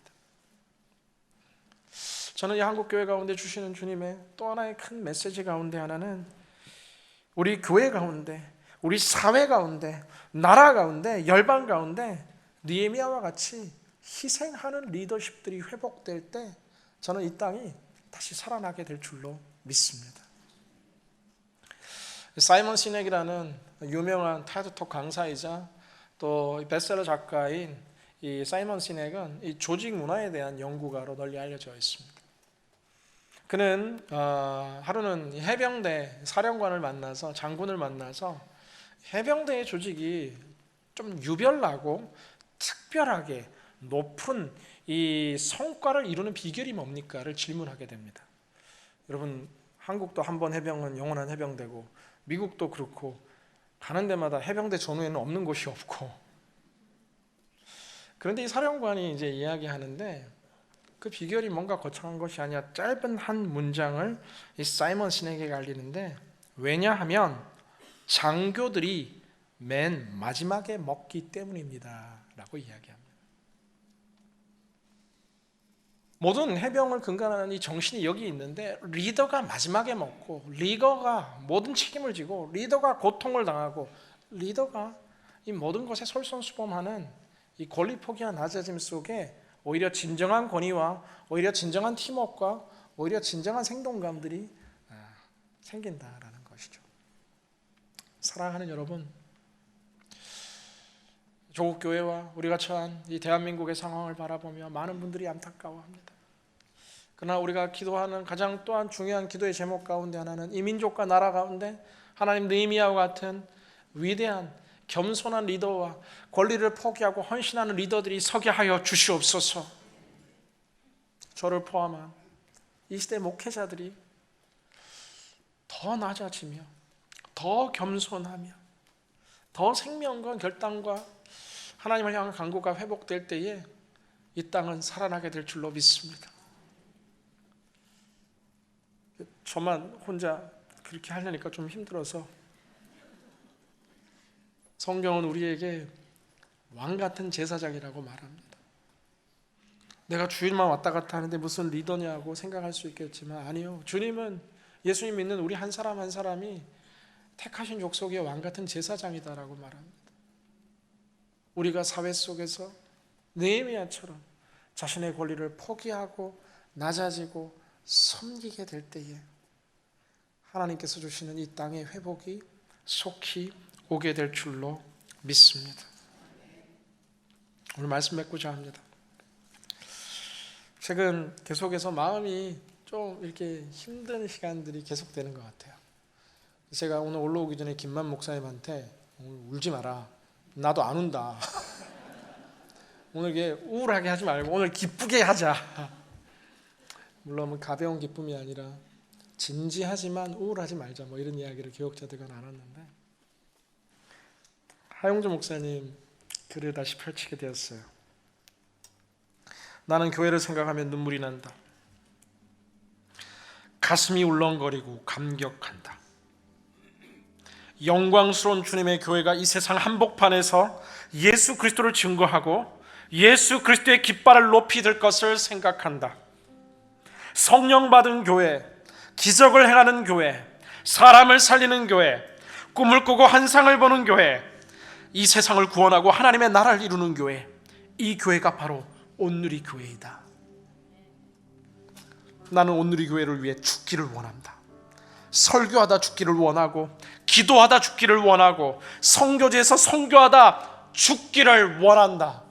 저는 이 한국교회 가운데 주시는 주님의 또 하나의 큰 메시지 가운데 하나는 우리 교회 가운데, 우리 사회 가운데, 나라 가운데, 열방 가운데 느헤미야와 같이 희생하는 리더십들이 회복될 때 저는 이 땅이 다시 살아나게 될 줄로 믿습니다. 사이먼 시넥이라는 유명한 테드톡 강사이자 또 베스트셀러 작가인 이 사이먼 시넥은 이 조직 문화에 대한 연구가로 널리 알려져 있습니다. 그는 하루는 해병대 사령관을 만나서, 장군을 만나서 해병대의 조직이 좀 유별나고 특별하게 높은 이 성과를 이루는 비결이 뭡니까를 질문하게 됩니다. 여러분, 한국도 한번 해병은 영원한 해병대고, 미국도 그렇고, 가는 데마다 해병대 전후에는 없는 곳이 없고. 그런데 이 사령관이 이제 이야기하는데 그 비결이 뭔가 거창한 것이 아니라 짧은 한 문장을 이 사이먼 시넥에게 알리는데, 왜냐하면 장교들이 맨 마지막에 먹기 때문입니다 라고 이야기합니다. 모든 해병을 근간하는 이 정신이 여기 있는데, 리더가 마지막에 먹고, 리더가 모든 책임을 지고, 리더가 고통을 당하고, 리더가 이 모든 것에 솔선수범하는 이 권리 포기와 낮아짐 속에 오히려 진정한 권위와 오히려 진정한 팀워크와 오히려 진정한 생동감들이 생긴다라는 것이죠. 사랑하는 여러분, 조국 교회와 우리가 처한 이 대한민국의 상황을 바라보며 많은 분들이 안타까워합니다. 그러나 우리가 기도하는 가장 또한 중요한 기도의 제목 가운데 하나는 이 민족과 나라 가운데 하나님 느헤미야와 같은 위대한 겸손한 리더와 권리를 포기하고 헌신하는 리더들이 서게 하여 주시옵소서. 저를 포함한 이 시대 목회자들이 더 낮아지며 더 겸손하며 더 생명과 결단과 하나님을 향한 간구가 회복될 때에 이 땅은 살아나게 될 줄로 믿습니다. 저만 혼자 그렇게 하려니까 좀 힘들어서, 성경은 우리에게 왕 같은 제사장이라고 말합니다. 내가 주일만 왔다 갔다 하는데 무슨 리더냐고 생각할 수 있겠지만 아니요, 주님은 예수님 믿는 우리 한 사람 한 사람이 택하신 족속의 왕 같은 제사장이다라고 말합니다. 우리가 사회 속에서 느헤미야처럼 자신의 권리를 포기하고 낮아지고 섬기게 될 때에 하나님께서 주시는 이 땅의 회복이 속히 오게 될 줄로 믿습니다. 오늘 말씀 맺고자 합니다. 최근 계속해서 마음이 좀 이렇게 힘든 시간들이 계속되는 것 같아요. 제가 오늘 올라오기 전에 김만 목사님한테 오늘 울지 마라, 나도 안 운다. 오늘 이게 우울하게 하지 말고 오늘 기쁘게 하자. 물론 가벼운 기쁨이 아니라 진지하지만 우울하지 말자, 뭐 이런 이야기를 교역자들과 나눴는데, 하용조 목사님 글을 다시 펼치게 되었어요. 나는 교회를 생각하면 눈물이 난다. 가슴이 울렁거리고 감격한다. 영광스러운 주님의 교회가 이 세상 한복판에서 예수 그리스도를 증거하고 예수 그리스도의 깃발을 높이 들 것을 생각한다. 성령 받은 교회, 기적을 행하는 교회, 사람을 살리는 교회, 꿈을 꾸고 환상을 보는 교회, 이 세상을 구원하고 하나님의 나라를 이루는 교회, 이 교회가 바로 온누리 교회이다. 나는 온누리 교회를 위해 죽기를 원한다. 설교하다 죽기를 원하고, 기도하다 죽기를 원하고, 선교지에서 선교하다 죽기를 원한다.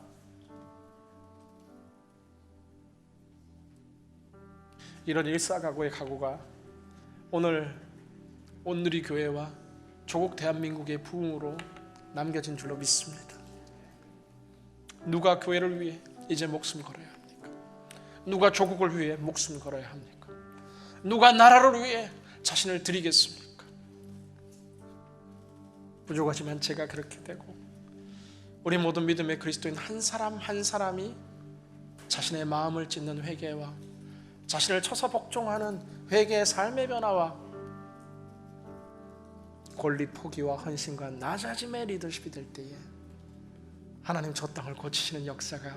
이런 일사각오의 각오가 오늘 온누리 교회와 조국 대한민국의 부흥으로 남겨진 줄로 믿습니다. 누가 교회를 위해 이제 목숨 걸어야 합니까? 누가 조국을 위해 목숨 걸어야 합니까? 누가 나라를 위해 자신을 드리겠습니까? 부족하지만 제가 그렇게 되고 우리 모든 믿음의 그리스도인 한 사람 한 사람이 자신의 마음을 찢는 회개와 자신을 쳐서 복종하는 회개의 삶의 변화와 권리 포기와 헌신과 낮아짐의 리더십이 될 때에 하나님 저 땅을 고치시는 역사가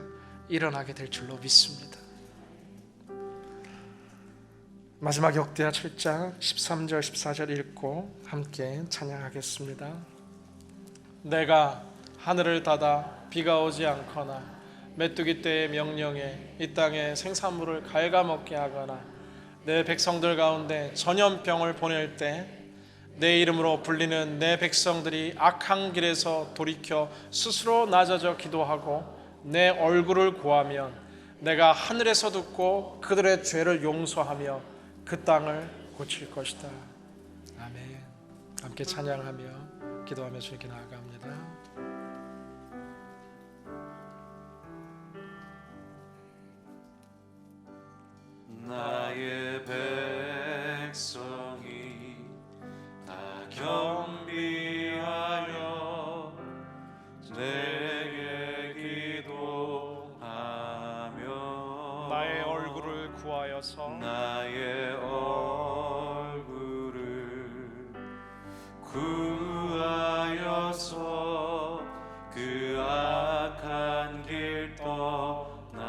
일어나게 될 줄로 믿습니다. 마지막 역대하 7장 13절 14절 읽고 함께 찬양하겠습니다. 내가 하늘을 닫아 비가 오지 않거나 메뚜기 떼의 명령에 이 땅에 생산물을 갉아먹게 하거나 내 백성들 가운데 전염병을 보낼 때 내 이름으로 불리는 내 백성들이 악한 길에서 돌이켜 스스로 낮아져 기도하고 내 얼굴을 구하면 내가 하늘에서 듣고 그들의 죄를 용서하며 그 땅을 고칠 것이다. 아멘. 함께 찬양하며 기도하며 주님께 나아갑니다. 나의 백성이 다 겸비하여 내게 기도하며 나의 얼굴을 구하여서 나의 얼굴을 구하여서 그 악한 길 떠나며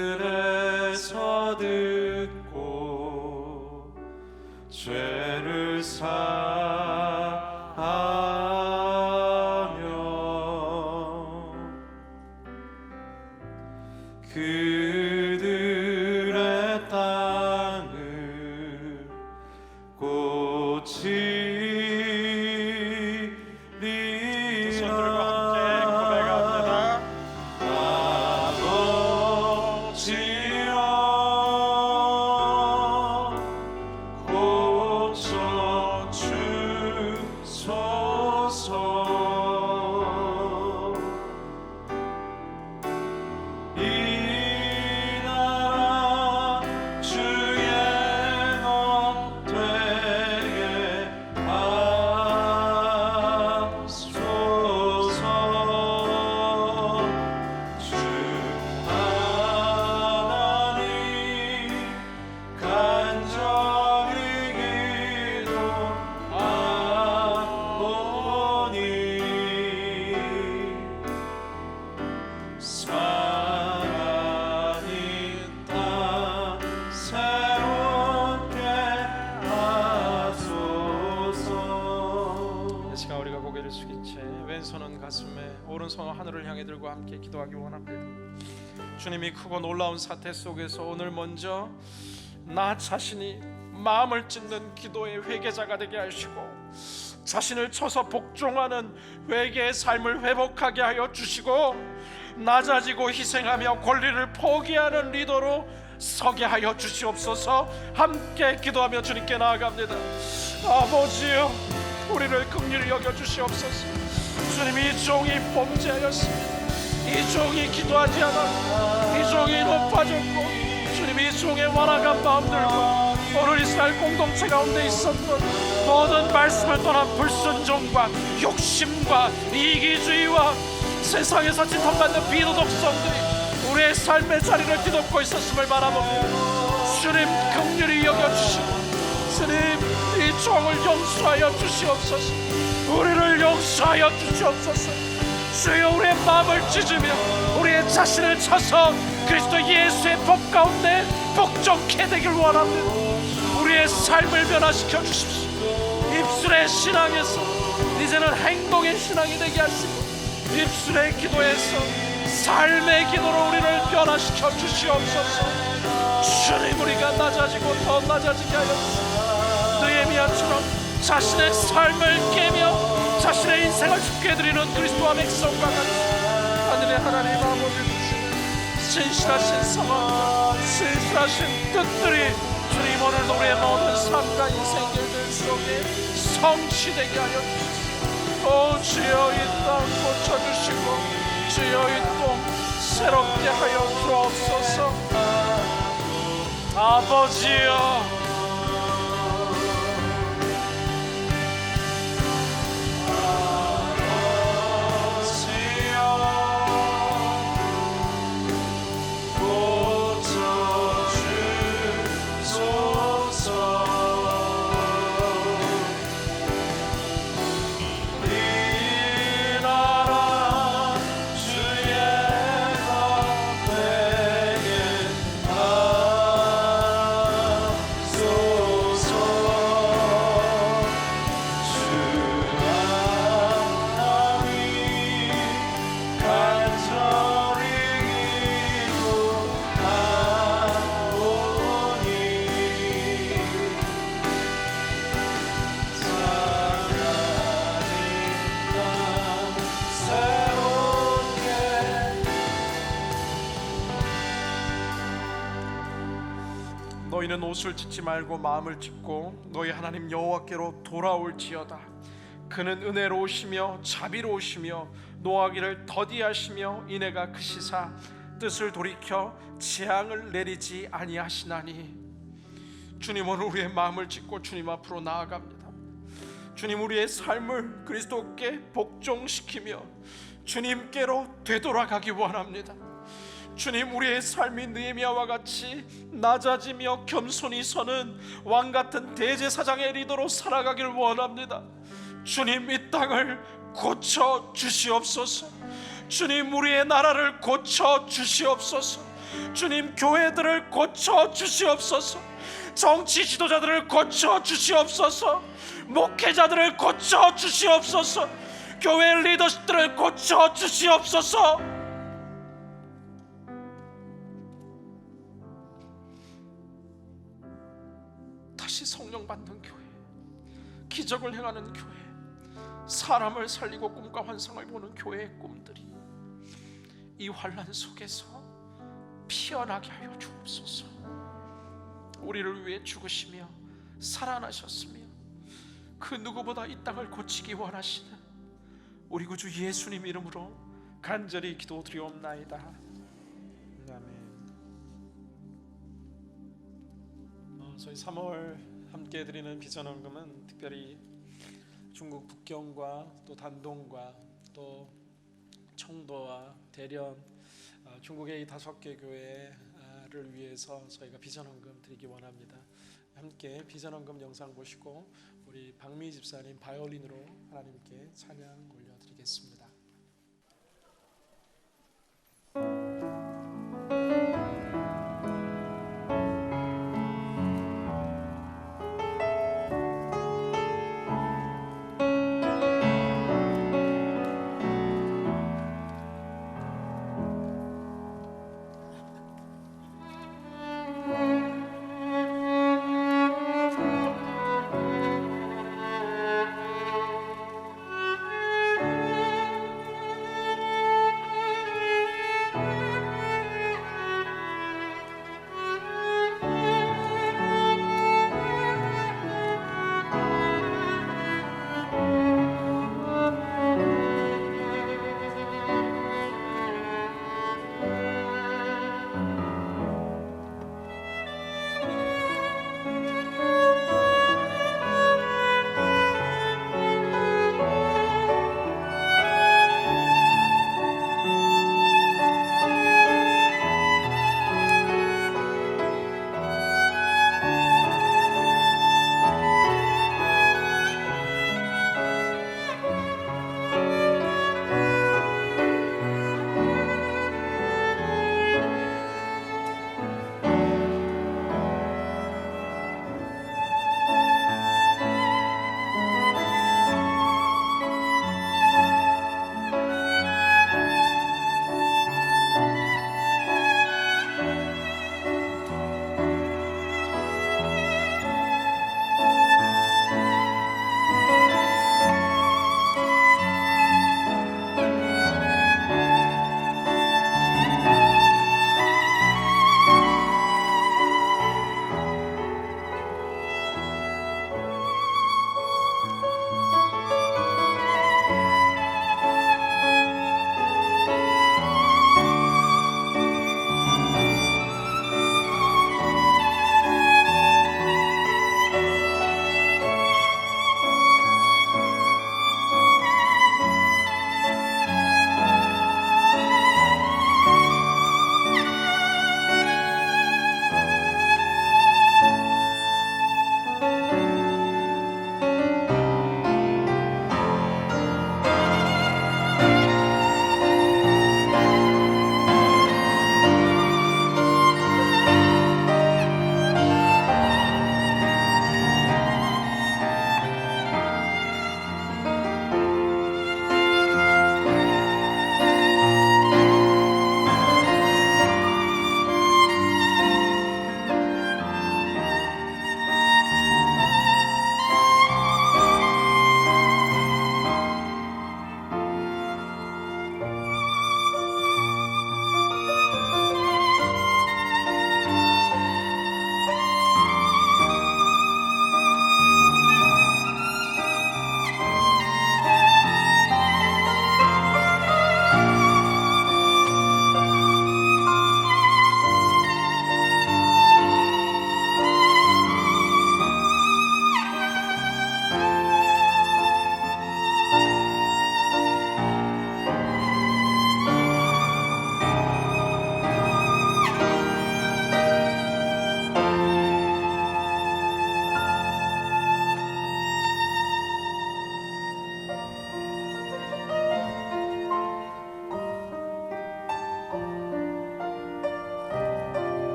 하늘에서 듣고 죄를 사하며 그들의 땅을 고치리라. 손들과 함께 고백합니다. 왼손은 가슴에 오른손은 하늘을 향해 들고 함께 기도하기 원합니다. 주님이 크고 놀라운 사태 속에서 오늘 먼저 나 자신이 마음을 찢는 기도의 회개자가 되게 하시고 자신을 쳐서 복종하는 회개의 삶을 회복하게 하여 주시고 낮아지고 희생하며 권리를 포기하는 리더로 서게 하여 주시옵소서. 함께 기도하며 주님께 나아갑니다. 아버지여, 우리를 긍휼히 여겨 주시옵소서. 주님이 이 종이 범죄하였습니다. 이 종이 기도하지 않았고 이 종이 높아졌고 주님이 이 종의 완악한 마음들과 오늘 이스라엘 공동체 가운데 있었던 모든 말씀을 떠난 불순종과 욕심과 이기주의와 세상에서 지탄받는 비도덕성들이 우리의 삶의 자리를 뒤덮고 있었음을 바라봅니다. 주님 긍휼히 여겨주시고 주님 이 종을 용서하여 주시옵소서. 우리를 용서하여 주시옵소서. 주여, 우리의 마음을 찢으며 우리의 자신을 쳐서 그리스도 예수의 법 가운데 복종케 되길 원합니다. 우리의 삶을 변화시켜 주십시오. 입술의 신앙에서 이제는 행동의 신앙이 되게 하시고 입술의 기도에서 삶의 기도로 우리를 변화시켜 주시옵소서. 주님, 우리가 낮아지고 더 낮아지게 하여 주시옵소서. 느헤미야처럼 자신의 삶을 깨며 자신의 인생을 죽게 드리는 그리스도와 백성과 같이 하늘의 하나님 아버지 주시는 신실하신 상황과 신실하신 뜻들이 주님 오늘 우리의 모든 삶과 인생 길들 속에 성취되게 하여 주시옵소서. 오 주여, 이 땅 고쳐주시고 주여, 이 땅 새롭게 하여 주옵소서. 아버지여, 너희는 옷을 찢지 말고 마음을 찢고 너희 하나님 여호와께로 돌아올지어다. 그는 은혜로우시며 자비로우시며 노하기를 더디하시며 인애가 크시사 뜻을 돌이켜 재앙을 내리지 아니하시나니. 주님, 오늘 우리의 마음을 찢고 주님 앞으로 나아갑니다. 주님, 우리의 삶을 그리스도께 복종시키며 주님께로 되돌아가기 원합니다. 주님, 우리의 삶이 느헤미야와 같이 낮아지며 겸손히 서는 왕같은 대제사장의 리더로 살아가길 원합니다. 주님, 이 땅을 고쳐 주시옵소서. 주님, 우리의 나라를 고쳐 주시옵소서. 주님, 교회들을 고쳐 주시옵소서. 정치 지도자들을 고쳐 주시옵소서. 목회자들을 고쳐 주시옵소서. 교회 리더십들을 고쳐 주시옵소서. 다시 성령 받는 교회, 기적을 행하는 교회, 사람을 살리고 꿈과 환상을 보는 교회의 꿈들이 이 환난 속에서 피어나게 하여 주옵소서. 우리를 위해 죽으시며 살아나셨으며 그 누구보다 이 땅을 고치기 원하시는 우리 구주 예수님 이름으로 간절히 기도드리옵나이다. 아멘. 저희 3월 함께 드리는 비전헌금은 특별히 중국 북경과 또 단동과 또 청도와 대련 중국의 이 5개 교회를 위해서 저희가 비전헌금 드리기 원합니다. 함께 비전헌금 영상 보시고 우리 박미 집사님 바이올린으로 하나님께 찬양 올려드리겠습니다.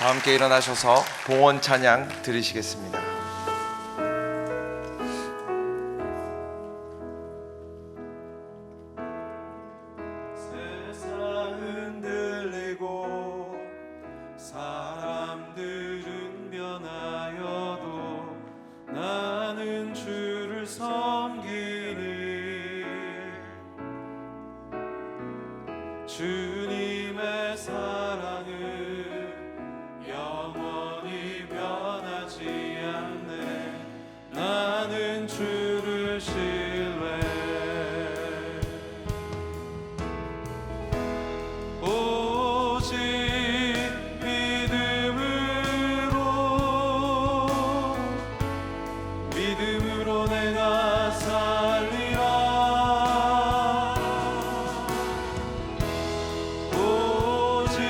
다 함께 일어나셔서 봉헌 찬양 드리시겠습니다. 세상은 들리고 사람들은 변하여도 나는 주를 섬기니 주님의 사랑은 영원히 변하지 않네. 나는 주를 신뢰. 오직 믿음으로 내가 살리라. 오직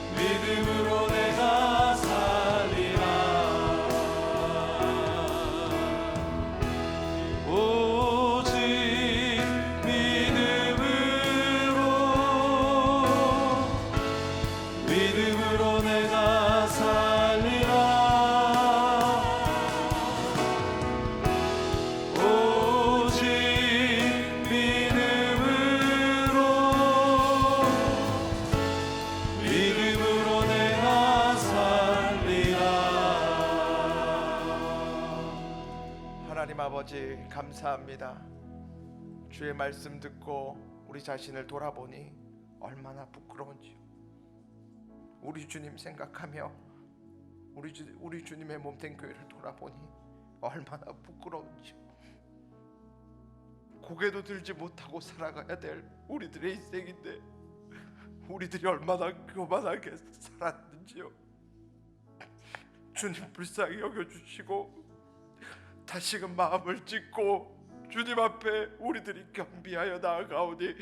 믿음으로 내가 살리라. 오직 믿음으로 내가 살리라. 오직 믿음으로 내가 살리라. 하나님 아버지 감사합니다. 주의 말씀 듣고 우리 자신을 돌아보니 얼마나 부끄러운지요. 우리 주님 생각하며 우리 주님의 몸된 교회를 돌아보니 얼마나 부끄러운지요. 고개도 들지 못하고 살아가야 될 우리들의 인생인데 우리들이 얼마나 교만하게 살았는지요. 주님 불쌍히 여겨주시고 다시금 마음을 찢고 주님 앞에 우리들이 겸비하여 나아가오니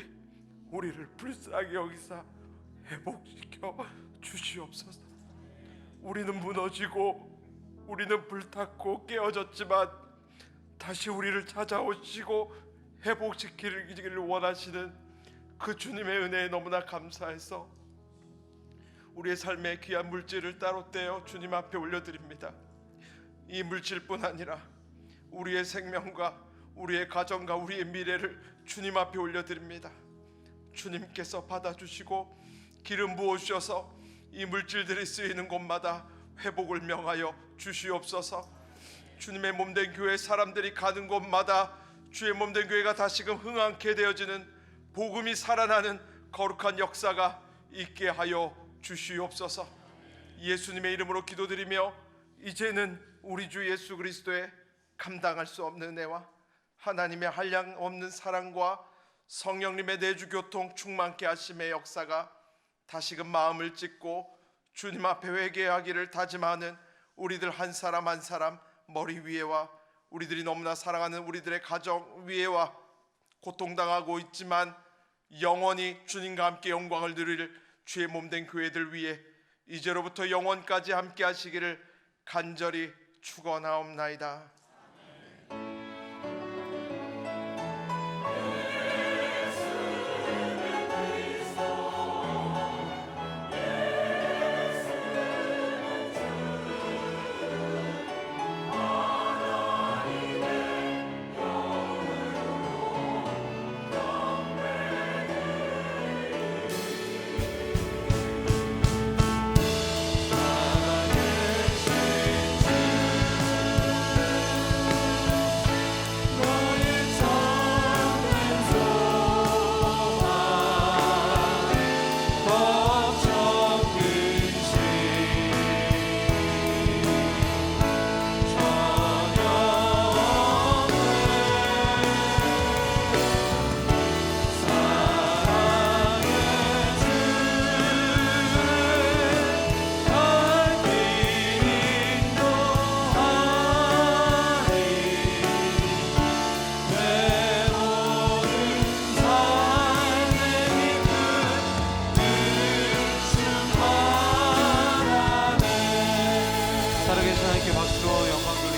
우리를 불쌍히 여기사 회복시켜 주시옵소서. 우리는 무너지고 우리는 불탔고 깨어졌지만 다시 우리를 찾아오시고 회복시키기를 원하시는 그 주님의 은혜에 너무나 감사해서 우리의 삶의 귀한 물질을 따로 떼어 주님 앞에 올려드립니다. 이 물질뿐 아니라 우리의 생명과 우리의 가정과 우리의 미래를 주님 앞에 올려드립니다. 주님께서 받아주시고 기름 부어주셔서 이 물질들이 쓰이는 곳마다 회복을 명하여 주시옵소서. 주님의 몸된 교회 사람들이 가는 곳마다 주의 몸된 교회가 다시금 흥황케 되어지는 복음이 살아나는 거룩한 역사가 있게 하여 주시옵소서. 예수님의 이름으로 기도드리며 이제는 우리 주 예수 그리스도의 감당할 수 없는 은혜와 하나님의 한량 없는 사랑과 성령님의 내주 교통 충만케 하심의 역사가 다시금 마음을 찢고 주님 앞에 회개하기를 다짐하는 우리들 한 사람 한 사람 머리 위에와 우리들이 너무나 사랑하는 우리들의 가정 위에와 고통당하고 있지만 영원히 주님과 함께 영광을 누릴 주의 몸된 교회들 위에 이제로부터 영원까지 함께 하시기를 간절히 축원하옵나이다. 살아계신 하나님께 박수로 영광 돌리겠습니다.